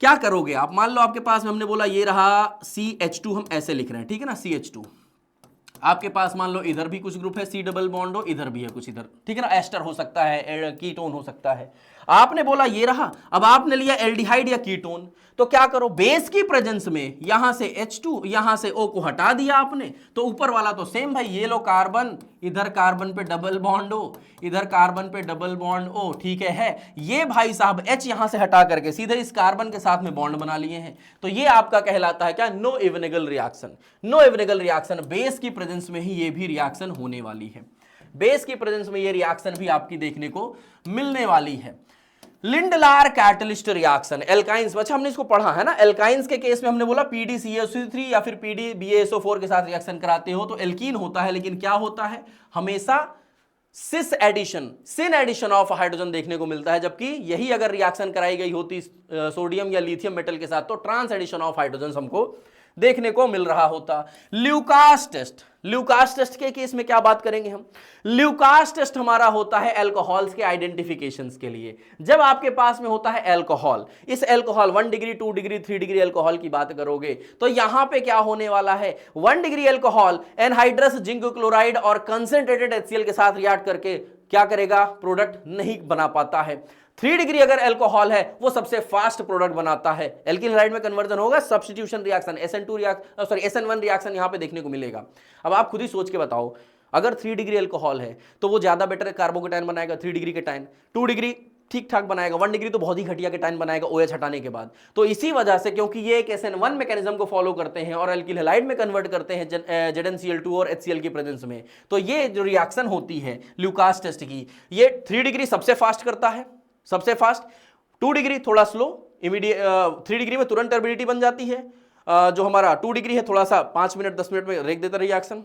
क्या करोगे आप। मान लो आपके पास में हमने बोला ये रहा CH2, हम ऐसे लिख रहे हैं, ठीक है ना, CH2। आपके पास मान लो इधर भी कुछ ग्रुप है C डबल बॉन्ड हो, इधर भी है कुछ, इधर, ठीक है ना, एस्टर हो सकता है, कीटोन हो सकता है। आपने बोला ये रहा, अब आपने लिया एल्डिहाइड या कीटोन, तो क्या करो, बेस की प्रेजेंस में यहां से H2, यहां से O को हटा दिया आपने, तो ऊपर वाला तो सेम भाई, ये लो कार्बन, इधर कार्बन पे डबल बॉन्ड O, इधर कार्बन पे डबल बॉन्ड O, ठीक है। ये भाई साहब H यहां से हटा करके सीधे इस कार्बन के साथ में बॉन्ड बना लिए हैं, तो ये आपका कहलाता है क्या, Knoevenagel reaction. Knoevenagel reaction, base की प्रेजेंस में ही ये भी रिएक्शन होने वाली है, बेस की प्रेजेंस में ये रिएक्शन भी आपकी देखने को मिलने वाली है। लिंडलार कैटलिस्ट रिएक्शन, एल्काइंस, अच्छा हमने इसको पढ़ा है ना, एल्काइंस के केस में हमने बोला PDCH3 या फिर PDBaSO4 के साथ रिएक्शन कराते हो तो एल्कीन होता है, लेकिन क्या होता है, हमेशा cis addition, syn addition of hydrogen देखने को मिलता है, जबकि यही अगर रिएक्शन कराई गई होती सोडियम या लिथियम मेटल के साथ तो ट्रांस एडिशन ऑफ हाइड्रोजन हमको देखने को मिल रहा होता। ल्यूकास टेस्ट, ल्यूकास टेस्ट के केस में क्या बात करेंगे हम, ल्यूकास टेस्ट हमारा होता है अल्कोहल्स के आइडेंटिफिकेशंस के लिए। जब आपके पास में होता है अल्कोहल, इस alcohol 1 degree 2 degree 3 degree alcohol की बात करोगे तो यहां पे क्या होने वाला है, 1 degree alcohol anhydrous zinc chloride और कंसंट्रेटेड HCl के साथ रिएक्ट करके क्या करेगा, प्रोडक्ट नहीं बना पाता है। 3 डिग्री अगर अल्कोहल है वो सबसे फास्ट प्रोडक्ट बनाता है, एल्किल हैलाइड में कन्वर्जन होगा, सब्स्टिट्यूशन रिएक्शन SN1 रिएक्शन यहां पे देखने को मिलेगा। अब आप खुद ही सोच के बताओ, अगर 3 डिग्री अल्कोहल है तो वो ज्यादा बेटर कार्बोकेटाइन बनाएगा 3 डिग्री के टाइन, 2 डिग्री ठीक ठाक बनाएगा, 1 डिग्री तो बहुत ही घटिया के टाइन बनाएगा OH हटाने के बाद। तो इसी वजह से, क्योंकि ये एक SN1 मैकेनिज्म को फॉलो करते हैं और एल्किल हैलाइड में कन्वर्ट करते हैं ZnCl2 और HCl की प्रेजेंस में, तो ये जो रिएक्शन होती है ल्यूकास टेस्ट की, ये 3 डिग्री सबसे फास्ट करता है, सबसे फास्ट, 2 डिग्री थोड़ा स्लो, इमीडिएट, 3 डिग्री में तुरंत टर्बिडिटी बन जाती है, जो हमारा 2 डिग्री है थोड़ा सा 5 मिनट 10 मिनट में रेक देता रिएक्शन,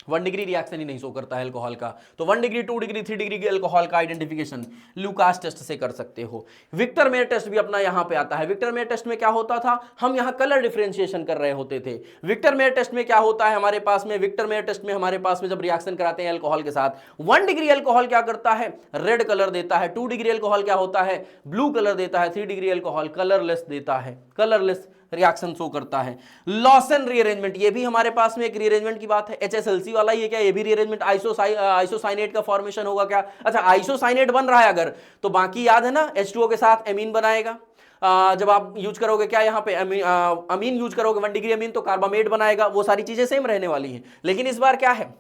1 डिग्री रिएक्शन ही नहीं शो करता है अल्कोहल का। तो 1 डिग्री 2 डिग्री 3 डिग्री के अल्कोहल का आइडेंटिफिकेशन ल्यूकास टेस्ट से कर सकते हो। विक्टर मेयर टेस्ट भी अपना यहां पे आता है। विक्टर मेयर टेस्ट में क्या होता था, हम यहां कलर डिफरेंशिएशन कर रहे होते थे। विक्टर मेयर टेस्ट में क्या होता है हमारे पास में, विक्टर मेयर टेस्ट में हमारे पास में जब रिएक्शन कराते हैं अल्कोहल के साथ, 1 डिग्री अल्कोहल क्या करता है, रेड कलर देता है, 2 डिग्री अल्कोहल क्या होता है, ब्लू कलर देता है, 3 डिग्री अल्कोहल कलरलेस देता है, कलरलेस रिएक्शन शो करता है। लॉसन रीअरेंजमेंट, ये भी हमारे पास में एक रीअरेंजमेंट की बात है, HSLC वाला ये क्या, ये भी रीअरेंजमेंट, आइसोसाइनेट का फॉर्मेशन होगा क्या, अच्छा आइसोसाइनेट बन रहा है अगर, तो बाकी याद है ना H2O के साथ एमीन बनाएगा, जब आप यूज करोगे क्या यहाँ पे अमीन यूज करोगे 1 डिग्री अमीन तो कार्बामेट बनाएगा, वो सारी चीजें सेम रहने वाली हैं। लेकिन इस बार क्या है,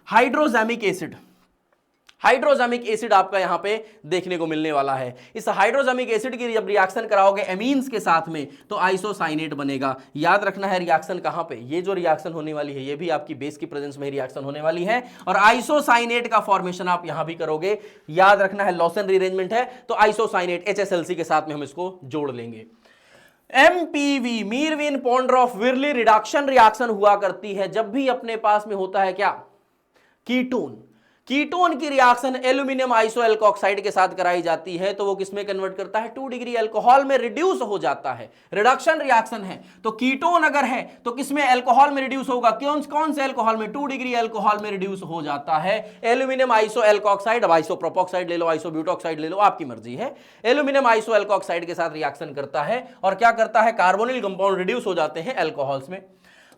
हाइड्रोजामिक एसिड, हाइड्रोजामिक एसिड आपका यहां पे देखने को मिलने वाला है। इस हाइड्रोजामिक एसिड की जब रिएक्शन कराओगे एमीन्स के साथ में तो आइसोसाइनेट बनेगा। याद रखना है रिएक्शन कहां पे, ये जो रिएक्शन होने वाली है ये भी आपकी बेस की प्रेजेंस में रिएक्शन होने वाली है और आइसोसाइनेट का फॉर्मेशन आप यहां भी करोगे। याद रखना है लॉसन रीअरेंजमेंट है तो आइसोसाइनेट HSLC के साथ में हम इसको जोड़ लेंगे। MPV, मीरविन पॉन्ड्रॉफ विरली रिडक्शन रिएक्शन हुआ करती है जब भी अपने पास में होता है क्या, कीटोन। कीटोन की रिएक्शन एल्यूमिनियम आइसो एल्कोक्साइड के साथ कराई जाती है तो वो किसमें कन्वर्ट करता है, 2 डिग्री अल्कोहल में रिड्यूस हो जाता है। रिडक्शन रिएक्शन है तो कीटोन अगर है तो किसमें, अल्कोहल में रिड्यूस होगा। कौन से अल्कोहल में, 2 डिग्री अल्कोहल में रिड्यूस हो जाता है एल्यूमिनियम आइसो एल्कोक्साइड। अब आइसो प्रोपोक्साइड ले लो, आइसो ब्यूटोक्साइड ले लो, आपकी मर्जी है। एल्यूमिनियम आइसो एल्कोक्साइड के साथ रिएक्शन करता है और क्या करता है, कार्बोनिल कंपाउंड रिड्यूस हो जाते हैं अल्कोहल्स में।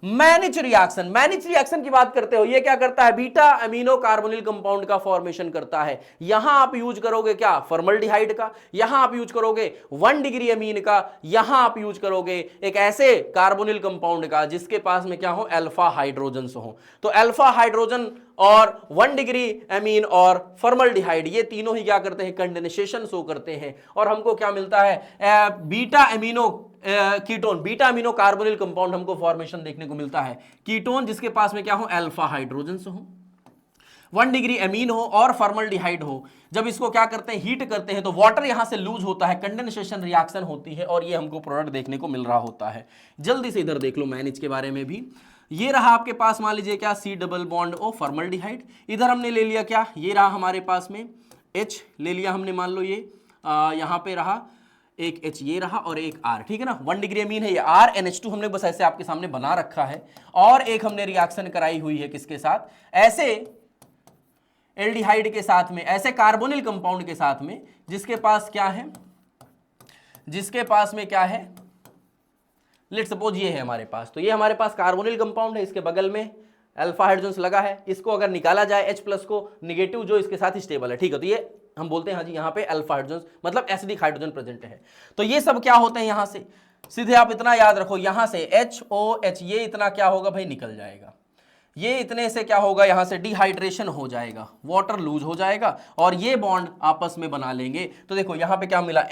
मैनिच रिएक्शन, मैनिच रिएक्शन की बात करते हो, ये क्या करता है, बीटा अमीनो कार्बोनिल कंपाउंड का फॉर्मेशन करता है। यहां आप यूज करोगे क्या, फॉर्मल्डिहाइड का, यहां आप यूज करोगे 1 डिग्री अमीन का, यहां आप यूज करोगे एक ऐसे कार्बोनिल कंपाउंड का जिसके पास में क्या हो, अल्फा हाइड्रोजन हो। तो अल्फा हाइड्रोजन और 1 डिग्री अमीन और फॉर्मल्डिहाइड, ये तीनों ही क्या करते हैं, कंडेंसेशन शो करते हैं और हमको क्या मिलता है, beta amino ketone, beta amino carbonyl compound हमको फॉर्मेशन देखने को मिलता है। कीटोन जिसके पास में क्या हो, अल्फा हाइड्रोजन हो, 1 डिग्री अमीन हो और फॉर्मल्डिहाइड हो। जब इसको क्या करते हैं, हीट करते हैं तो वाटर यहां से लूज होता है, कंडेंसेशन रिएक्शन होती है और ये हमको प्रोडक्ट देखने को मिल रहा होता है। जल्दी से इधर देख लो मैनिच के बारे में भी। ये रहा आपके पास, मान लीजिए क्या, C double bond O formaldehyde. इधर हमने ले लिया क्या, ये रहा हमारे पास में H ले लिया हमने, मान लो ये यहां पे रहा एक H, ये रहा और एक R, ठीक है ना। 1 डिग्री अमीन है ये R, NH2 हमने बस ऐसे आपके सामने बना रखा है और एक हमने रिएक्शन कराई हुई है किसके साथ, ऐसे एल्डिहाइड के साथ में, ऐसे कार्बोनिल कंपाउंड के साथ में जिसके पास क्या है, जिसके पास में क्या है, लेट्स सपोज ये है हमारे पास। तो ये हमारे पास कार्बोनिल कंपाउंड है, इसके बगल में अल्फा हाइड्रोजन लगा है। इसको अगर निकाला जाए H प्लस को, निगेटिव जो इसके साथ स्टेबल है, ठीक है, तो ये हम बोलते हैं हाँ जी यहाँ पे अल्फा हाइड्रोजन मतलब एसिडिक हाइड्रोजन प्रेजेंट है। तो ये सब क्या होते हैं, यहां से सीधे आप इतना याद रखो, यहां से HOH ये इतना क्या होगा भाई, निकल जाएगा। ये इतने से क्या होगा, यहां से डिहाइड्रेशन हो जाएगा, वाटर लूज हो जाएगा और ये बॉन्ड आपस में बना लेंगे। तो देखो यहां पे क्या मिला,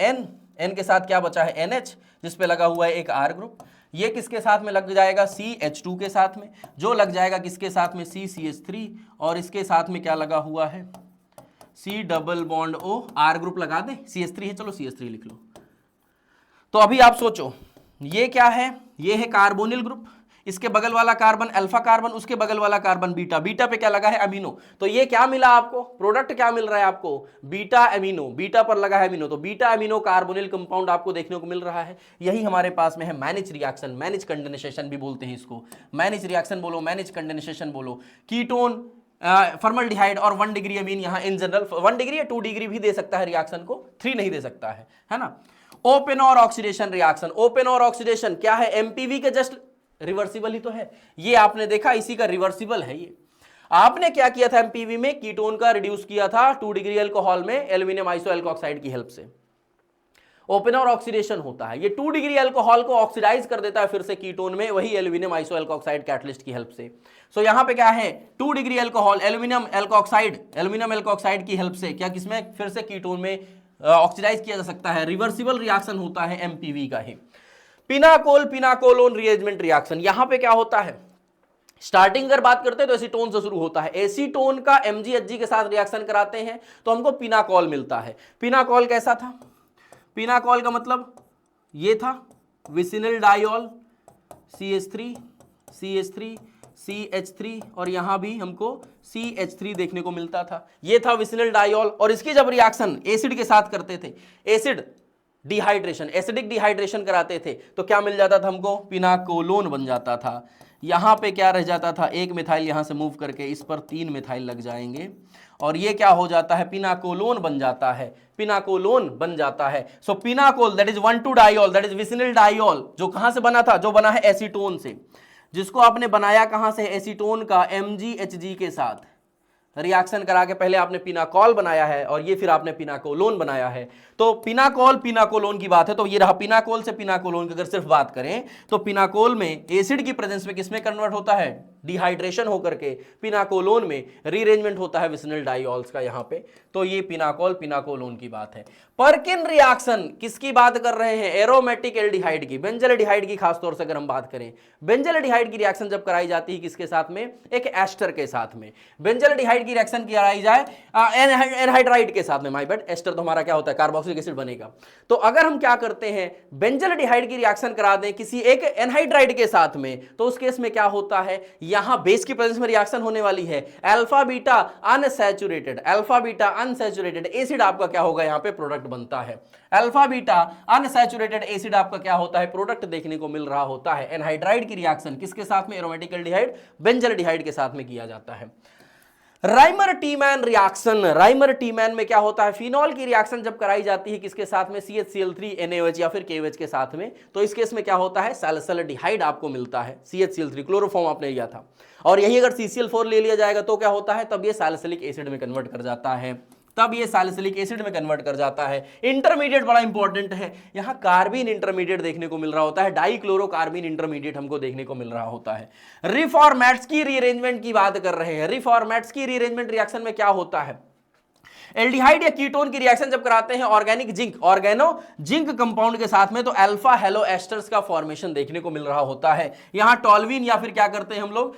N के साथ क्या बचा है, NH, जिस पे लगा हुआ है एक R ग्रुप। ये किसके साथ में लग जाएगा, CH2 के साथ में, जो लग जाएगा किसके साथ में, CCH3, और इसके साथ में क्या लगा हुआ है, C double bond O, R group लगा दे, CH3 है, चलो CH3 लिख लो। तो अभी आप सोचो ये क्या है, ये है कार्बोनिल ग्रुप, इसके बगल वाला कार्बन अल्फा कार्बन, उसके बगल वाला कार्बन बीटा, बीटा पे क्या लगा है, अमीनो। तो ये क्या मिला आपको, प्रोडक्ट क्या मिल रहा है आपको, बीटा अमीनो, बीटा पर लगा है अमीनो, तो बीटा अमीनो कार्बोनिल कंपाउंड आपको देखने को मिल रहा है। यही हमारे पास में है मैनिच रिएक्शन, मैनिच कंडेंसेशन भी बोलते हैं इसको, मैनिच रिएक्शन बोलो, मैनिच कंडेंसेशन बोलो। कीटोन, फॉर्मल्डिहाइड और 1 डिग्री अमीन, यहाँ इन जनरल 1 डिग्री या 2 डिग्री भी दे सकता है रिएक्शन को, 3 नहीं दे सकता है ना। ओपन और ऑक्सीडेशन रिएक्शन, ओपन और ऑक्सीडेशन क्या है, एमपीवी के जस्ट रिवर्सिबल ही तो है, ये आपने देखा इसी का रिवर्सिबल है। ये आपने क्या किया था, एमपीवी में कीटोन का रिड्यूस किया था 2 डिग्री अल्कोहल में एल्यूमिनियम आइसो एल्कोक्साइड की हेल्प से। ओपन और ऑक्सीडेशन होता है, ये 2 डिग्री अल्कोहल को ऑक्सीडाइज कर देता है फिर से कीटोन में, वही एल्यूमिनियम आइसो एल्कोक्साइड कैटलिस्ट की हेल्प से। सो यहां पे क्या है, 2 डिग्री अल्कोहल एल्यूमिनियम एल्कोक्साइड की हेल्प से क्या, किसमें, फिर से कीटोन में ऑक्सीडाइज किया जा सकता है। रिवर्सिबल रिएक्शन होता है एमपीवी का ही। पिनाकोल पिनाकोलोन रीअरेंजमेंट रिएक्शन, यहां पे क्या होता है, स्टार्टिंग अगर बात करते हैं तो एसीटोन से शुरू होता है। एसीटोन का MgHg के साथ रिएक्शन कराते हैं तो हमको पिनाकोल मिलता है। पिनाकोल कैसा था, पिनाकोल का मतलब ये था विसिनिल डाइऑल CH3 CH3 CH3 और यहां भी हमको CH3 देखने को मिलता था, ये था विसिनिल डाइऑल। और इसकी जब रिएक्शन एसिड के साथ करते थे, एसिड डिहाइड्रेशन, एसिडिक डिहाइड्रेशन कराते थे तो क्या मिल जाता था हमको, पिनाकोलोन बन जाता था। यहां पे क्या रह जाता था, एक मिथाइल यहां से मूव करके इस पर 3 मिथाइल लग जाएंगे और ये क्या हो जाता है, पिनाकोलोन बन जाता है, पिनाकोलोन बन जाता है। So pinacol that is 1,2 diol, that is vicinal diol, जो कहां से बना था, जो बना है एसीटोन से, जिसको आपने बनाया कहां से, एसीटोन का MgHg के साथ रिएक्शन करा के पहले आपने पिनाकोल बनाया है और ये फिर आपने पिनाकोलोन बनाया है। तो पिनाकोल पिनाकोलोन की बात है, तो ये रहा पिनाकोल से पिनाकोलोन की अगर सिर्फ बात करें तो पिनाकोल में एसिड की प्रेजेंस में किसमें कन्वर्ट होता है, डिहाइड्रेशन होकर के पिनाकोलोन में रीअरेंजमेंट होता है विसिनिल डाइऑल्स का यहाँ पे। तो ये पिनाकोल पिनाकोलोन की बात है। पर्किन रिएक्शन किसकी बात कर रहे हैं, एरोमेटिक एल्डिहाइड की, बेंजल एल्डिहाइड की खासतौर से अगर हम बात करें। बेंजल एल्डिहाइड की रिएक्शन जब कराई जाती है किसके साथ में, एक एस्टर के साथ में। बेंजल एल्डिहाइड की रिएक्शन कराई जाए एनहाइड्राइड के साथ में, माय बैड, एस्टर तो हमारा क्या होता है, कार्बोक्सिलिक एसिड बनेगा। तो अगर हम क्या करते हैं, बेंजल एल्डिहाइड की रिएक्शन करा दें किसी एक एनहाइड्राइड के साथ में, तो उस केस में क्या होता है, यहां बेस की प्रेजेंस में रिएक्शन होने वाली है। अल्फा बीटा अनसैचुरेटेड एसिड आपका क्या होगा, यहां पे प्रोडक्ट बनता है। अल्फा बीटा अनसैचुरेटेड एसिड आपका क्या होता है, प्रोडक्ट देखने को मिल रहा होता है। एनहाइड्राइड की रिएक्शन किसके साथ में, एरोमेटिक एल्डिहाइड बेंजल्डिहाइड के साथ में किया जाता है। राइमर टीमैन रिएक्शन, राइमर टीमैन में क्या होता है, फिनॉल की रिएक्शन जब कराई जाती है किसके साथ में, CHCl3 NaOH या फिर KOH के साथ में, तो इस केस में क्या होता है, सैलिसिलडिहाइड आपको मिलता है। CHCl3 क्लोरोफॉर्म आपने लिया था, और यही अगर CCl4 ले लिया जाएगा तो क्या होता है, तब ये सैलिसिलिक एसिड में कन्वर्ट कर जाता है, तब ये सैलिसिलिक एसिड में कन्वर्ट कर जाता है। इंटरमीडिएट बड़ा इंपॉर्टेंट है, यहां कार्बिन इंटरमीडिएट देखने को मिल रहा होता है, डाइक्लोरोकार्बिन इंटरमीडिएट हमको देखने को मिल रहा होता है। रिफॉर्मेट्स की रीअरेंजमेंट की बात कर रहे हैं। रिफॉर्मेट्स की रीअरेंजमेंट रिएक्शन में क्या होता है, एल्डिहाइड या कीटोन की रिएक्शन जब कराते हैं ऑर्गेनो जिंक कंपाउंड के साथ में, तो अल्फा हेलो एस्टर्स का फॉर्मेशन देखने को मिल रहा होता है। यहां टॉल्विन या फिर क्या करते हैं हम लोग,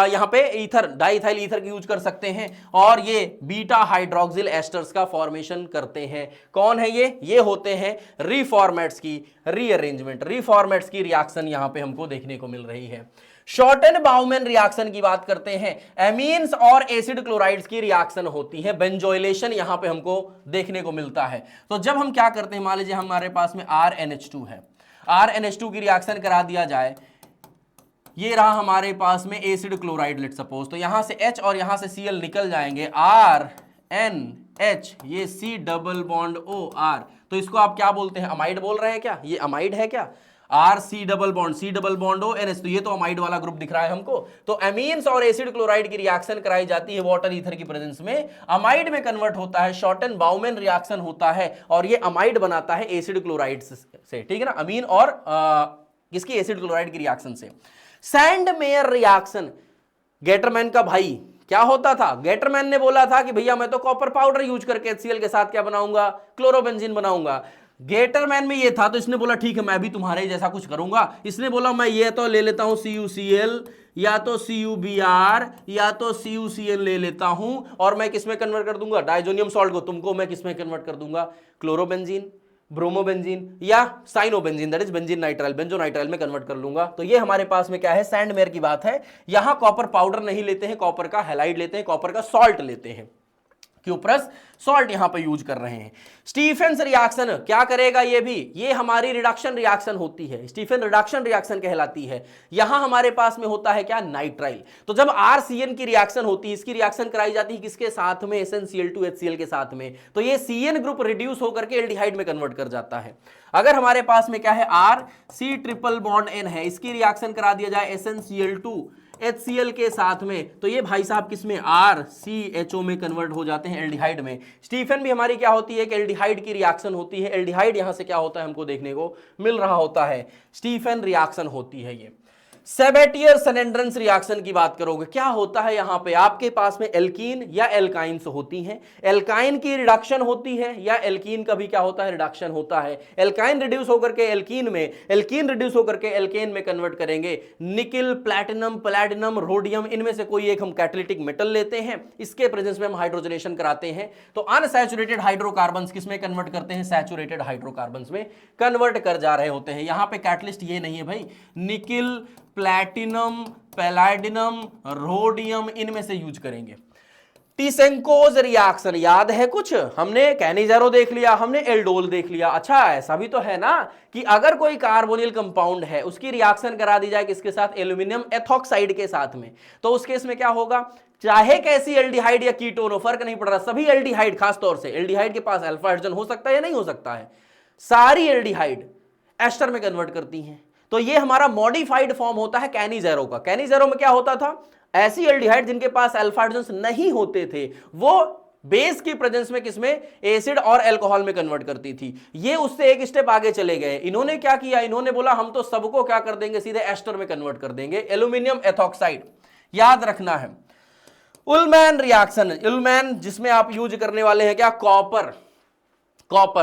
यहां पे ईथर, डाइथाइल ईथर की यूज कर सकते हैं, और ये बीटा हाइड्रोक्सिल एस्टर्स का फॉर्मेशन करते हैं। कौन है ये होते हैं रिफॉर्मेट्स की रीअरेंजमेंट। रिफॉर्मेट्स की रिएक्शन यहां पे हमको देखने को मिल रही है। शॉर्टेन-बाउमैन रिएक्शन की बात करते हैं, एमीन्स और एसिड क्लोराइड्स की रिएक्शन होती है, बेंजोइलेशन यहां पे हमको देखने को मिलता है। तो जब हम क्या करते हैं, मान लीजिए हमारे पास में RNH2 है, RNH2 की रिएक्शन करा दिया जाए, ये रहा हमारे पास में एसिड क्लोराइड लेट सपोज, तो यहां से H और यहां से Cl निकल जाएंगे, RNH, ये C डबल बॉन्ड OR, तो इसको आप क्या बोलते हैं, अमाइड बोल रहे हैं क्या, ये अमाइड है क्या, C double bond O NH, तो ये तो अमाइड वाला ग्रुप दिख रहा है हमको। तो एमीन्स और एसिड क्लोराइड की रिएक्शन कराई जाती है वाटर ईथर की प्रेजेंस में, अमाइड में कन्वर्ट होता है, शॉर्टेन-बाउमैन रिएक्शन होता है, और ये अमाइड बनाता है एसिड क्लोराइड से, ठीक है ना, अमीन और किसकी, एसिड क्लोराइड की रिएक्शन से। सैंडमेयर रिएक्शन, गेटरमैन का भाई क्या होता था, गेटरमैन ने बोला था कि भैया मैं तो कॉपर पाउडर यूज करके HCl के साथ क्या बनाऊंगा, क्लोरोबेंजीन बनाऊंगा। गेटरमैन में ये था, तो इसने बोला ठीक है मैं भी तुम्हारे जैसा कुछ करूंगा। इसने बोला मैं ये तो ले लेता हूं CuCl, या तो CuBr, या तो CuCl ले लेता हूं, और मैं किसमें कन्वर्ट कर दूंगा, डाइजोनियम सॉल्ट को, तुमको मैं किसमें कन्वर्ट कर दूंगा, क्लोरोबेंजीन, ब्रोमोबेंजीन या cyanobenzene, that is benzene nitrile, benzonitrile में कन्वर्ट कर लूंगा। तो ये हमारे पास में क्या है, सैंडमेयर की बात है। यहां कॉपर पाउडर नहीं लेते हैं, कॉपर का हैलाइड लेते हैं, कॉपर का सॉल्ट लेते हैं, क्यूप्रस सॉल्ट यहां पे यूज कर रहे हैं। स्टीफेंस रिएक्शन क्या करेगा, ये हमारी रिडक्शन रिएक्शन होती है, स्टीफन रिडक्शन रिएक्शन कहलाती है। यहां हमारे पास में होता है क्या, नाइट्राइल। तो जब RCN की रिएक्शन होती है, इसकी रिएक्शन कराई जाती है किसके साथ में, SnCl2 HCl के साथ में, तो ये CN ग्रुप रिड्यूस होकर के एल्डिहाइड में कन्वर्ट कर जाता है। अगर हमारे पास में क्या है, RC ट्रिपल बॉन्ड N है, इसकी रिएक्शन करा दिया जाए SnCl2 HCl के साथ में, तो ये भाई साहब किसमें, RCHO में कन्वर्ट हो जाते हैं, एल्डिहाइड में। स्टीफन भी हमारी क्या होती है, कि एल्डिहाइड की रिएक्शन होती है, एल्डिहाइड यहां से क्या होता है हमको देखने को मिल रहा होता है, स्टीफन रिएक्शन होती है ये। सेबेटियर सनेंड्रेंस रिएक्शन की बात करोगे, क्या होता है यहां पे, आपके पास में एल्कीन या एल्काइंस होती हैं, एल्काइन की रिडक्शन होती है, या एल्कीन का भी क्या होता है, रिडक्शन होता है। एल्काइन रिड्यूस होकर के एल्कीन में, एल्कीन रिड्यूस होकर के एल्केन में कन्वर्ट करेंगे। निकिल, प्लैटिनम, पैलेडिनम, रोडियम, इनमें से कोई एक हम कैटालिटिक मेटल लेते हैं, इसके प्रेजेंस में हम हाइड्रोजनेशन कराते हैं, तो अनसैचुरेटेड हाइड्रोकार्बन्स किसमें कन्वर्ट करते हैं, सैचुरेटेड हाइड्रोकार्बन्स में कन्वर्ट कर जा रहे होते हैं। यहां पे कैटलिस्ट ये नहीं है भाई, निकिल, प्लैटिनम, पैलेडिनम, रोडियम, इनमें से यूज करेंगे। टिसेंकोज रिएक्शन याद है कुछ, हमने कैनिजेरो देख लिया, हमने एल्डोल देख लिया। अच्छा ऐसा भी तो है ना कि अगर कोई कार्बोनिल कंपाउंड है, उसकी रिएक्शन करा दी जाए किसके साथ, एल्यूमिनियम एथॉक्साइड के साथ में, तो उस केस में क्या होगा, चाहे कैसी एल्डिहाइड या कीटोन हो, फर्क नहीं पड़ रहा, सभी एल्डिहाइड, खासतौर से एल्डिहाइड के पास अल्फा हाइड्रोजन हो सकता है या नहीं हो सकता है, सारी एल्डिहाइड एस्टर में कन्वर्ट करती हैं। तो ये हमारा मॉडिफाइड फॉर्म होता है कैनिजेरो का। कैनिजेरो में क्या होता था, ऐसी एल्डिहाइड जिनके पास अल्फा हाइड्रोजन नहीं होते थे, वो बेस की प्रेजेंस में किसमें, एसिड और अल्कोहल में कन्वर्ट करती थी। ये उससे एक स्टेप आगे चले गए, इन्होंने क्या किया, इन्होंने बोला हम तो सबको क्या कर देंगे, सीधे एस्टर में कन्वर्ट कर देंगे, एल्यूमिनियम एथॉक्साइड। याद रखना है उलमैन रिएक्शन, उलमैन जिसमें आप यूज करने वाले हैं क्या, कॉपर।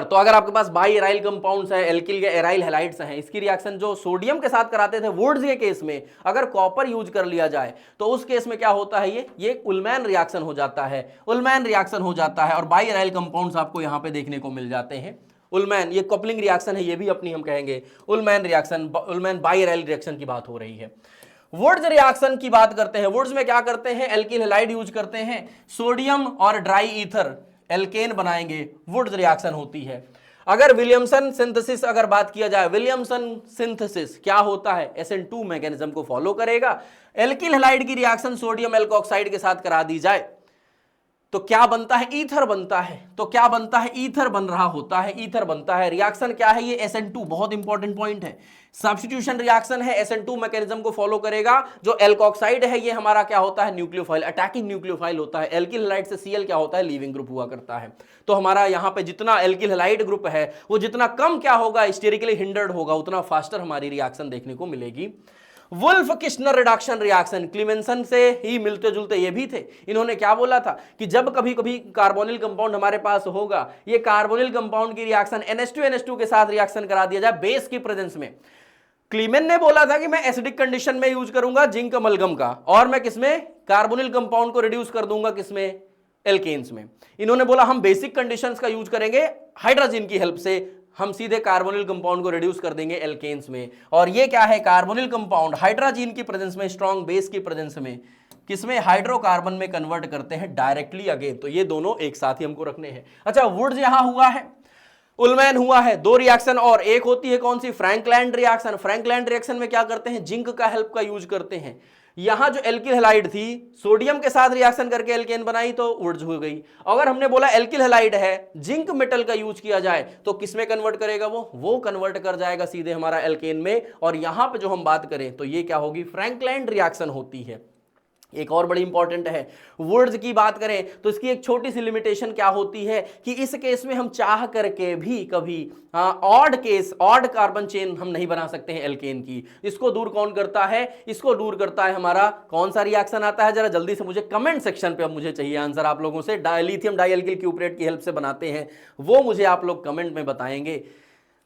तो अगर आपके पास बाई एराइल कंपाउंड्स है, एल्किल या एराइल हैलाइड्स हैं, इसकी रिएक्शन जो सोडियम के साथ कराते थे वुड्स के केस में, अगर कॉपर यूज कर लिया जाए तो उस केस में क्या होता है, ये उलमैन रिएक्शन हो जाता है, उलमैन रिएक्शन हो जाता है। और बाई एराइल कंपाउंड्स आपको यहां पे देखने को मिल जाते हैं। उलमैन ये कपलिंग रिएक्शन है, ये भी अपनी हम कहेंगे Ullman reaction, Ullman by aryl reaction की बात हो रही है। वुड्स रिएक्शन की बात करते हैं। वुड्स में क्या करते हैं, एल्किल हैलाइड यूज करते हैं, सोडियम और ड्राई ईथर एल्केन बनाएंगे, वुड्स रिएक्शन होती है। अगर विलियमसन सिंथेसिस अगर बात किया जाए, विलियमसन सिंथेसिस क्या होता है, SN2 मैकेनिज्म को फॉलो करेगा। एल्किल हैलाइड की रिएक्शन सोडियम एल्कोक्साइड के साथ करा दी जाए तो क्या बनता है, ईथर बनता है। तो क्या बनता है, ईथर बन रहा होता है, ईथर बनता है। रिएक्शन क्या है, ये SN2, बहुत इंपॉर्टेंट पॉइंट है, सब्स्टिट्यूशन रिएक्शन है, SN2 मैकेनिज्म को फॉलो करेगा। जो एल्कोक्साइड है ये हमारा क्या होता है, न्यूक्लियोफाइल, अटैकिंग न्यूक्लियोफाइल होता है। एल्किल हैलाइड से Cl क्या होता है, लीविंग ग्रुप हुआ करता है। तो हमारा यहां पे जितना एल्किल हैलाइड ग्रुप है वो जितना कम क्या होगा, स्टेरिकली हिंडर्ड होगा, उतना फास्टर हमारी रिएक्शन देखने को मिलेगी। वुल्फ किश्नर रिडक्शन रिएक्शन, क्लीमेंसन से ही मिलते जुलते ये भी थे। इन्होंने क्या बोला था कि जब कभी कभी कार्बोनिल कंपाउंड हमारे पास होगा, ये कार्बोनिल कंपाउंड की रिएक्शन NH2NH2 के साथ रिएक्शन करा दिया जाए बेस की प्रेजेंस में। क्लीमेन ने बोला था कि मैं एसिडिक कंडीशन में यूज करूंगा जिंक अमलगम का, और मैं किसमें, कार्बोनिल कंपाउंड को रिड्यूस कर दूंगा किसमें, एल्केन्स में। इन्होंने बोला हम बेसिक कंडीशंस का यूज करेंगे, हाइड्रोजन की हेल्प से हम सीधे कार्बोनिल कंपाउंड को रिड्यूस कर देंगे एल्केन्स में। और ये क्या है, कार्बोनिल कंपाउंड हाइड्रोजन की प्रेजेंस में, स्ट्रॉन्ग बेस की प्रेजेंस में किसमें, हाइड्रोकार्बन में कन्वर्ट करते हैं डायरेक्टली अगेन। तो ये दोनों एक साथ ही हमको रखने हैं। अच्छा, वुड्स यहां हुआ है, उल्मैन हुआ है, दो रिएक्शन और एक होती है कौन सी, फ्रैंकलैंड रिएक्शन। फ्रैंकलैंड रिएक्शन में क्या करते हैं, जिंक का हेल्प का यूज करते हैं। यहां जो एल्किल हैलाइड थी सोडियम के साथ रिएक्शन करके एल्केन बनाई तो वुड्स हो गई। अगर हमने बोला एल्किल हैलाइड है, जिंक मेटल का यूज किया जाए तो किसमें कन्वर्ट करेगा, वो कन्वर्ट कर जाएगा सीधे हमारा एल्केन में। और यहां पे जो हम बात करें तो ये क्या होगी, फ्रैंकलैंड रिएक्शन होती है। एक और बड़ी इंपॉर्टेंट है, वुड्स की बात करें तो इसकी एक छोटी सी लिमिटेशन क्या होती है कि इस केस में हम चाह करके भी कभी odd case, odd carbon chain हम नहीं बना सकते हैं एल्केन की। इसको दूर कौन करता है, इसको दूर करता है हमारा कौन सा रिएक्शन आता है, जरा जल्दी से मुझे कमेंट सेक्शन पे अब मुझे चाहिए आंसर आप लोगों से। लिथियम डाइएल्किल क्यूपरेट की हेल्प से बनाते हैं, वो मुझे आप लोग कमेंट में बताएंगे।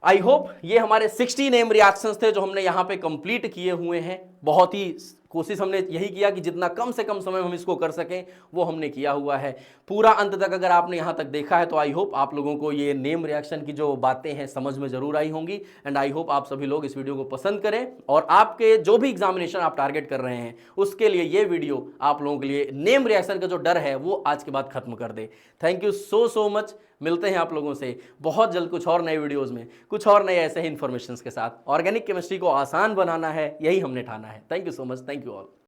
आई होप ये हमारे 16 नेम रिएक्शंस थे जो हमने यहां पे कंप्लीट किए हुए हैं। बहुत ही कोशिश हमने यही किया कि जितना कम से कम समय में हम इसको कर सकें वो हमने किया हुआ है। पूरा अंत तक अगर आपने यहां तक देखा है तो आई होप आप लोगों को ये नेम रिएक्शन की जो बातें हैं समझ में जरूर आई होंगी। एंड आई होप आप सभी लोग इस वीडियो को पसंद करें और आपके जो भी एग्जामिनेशन आप टारगेट कर रहे हैं उसके लिए ये वीडियो आप लोगों के लिए नेम रिएक्शन का जो डर है वो आज के बाद खत्म कर दे। Thank you so much. मिलते हैं आप लोगों से बहुत जल्द कुछ और नए वीडियोस में, कुछ और नए ऐसे ही इन्फॉर्मेशन के साथ। ऑर्गेनिक केमिस्ट्री को आसान बनाना है, यही हमने ठाना है। Thank you so much, thank you all.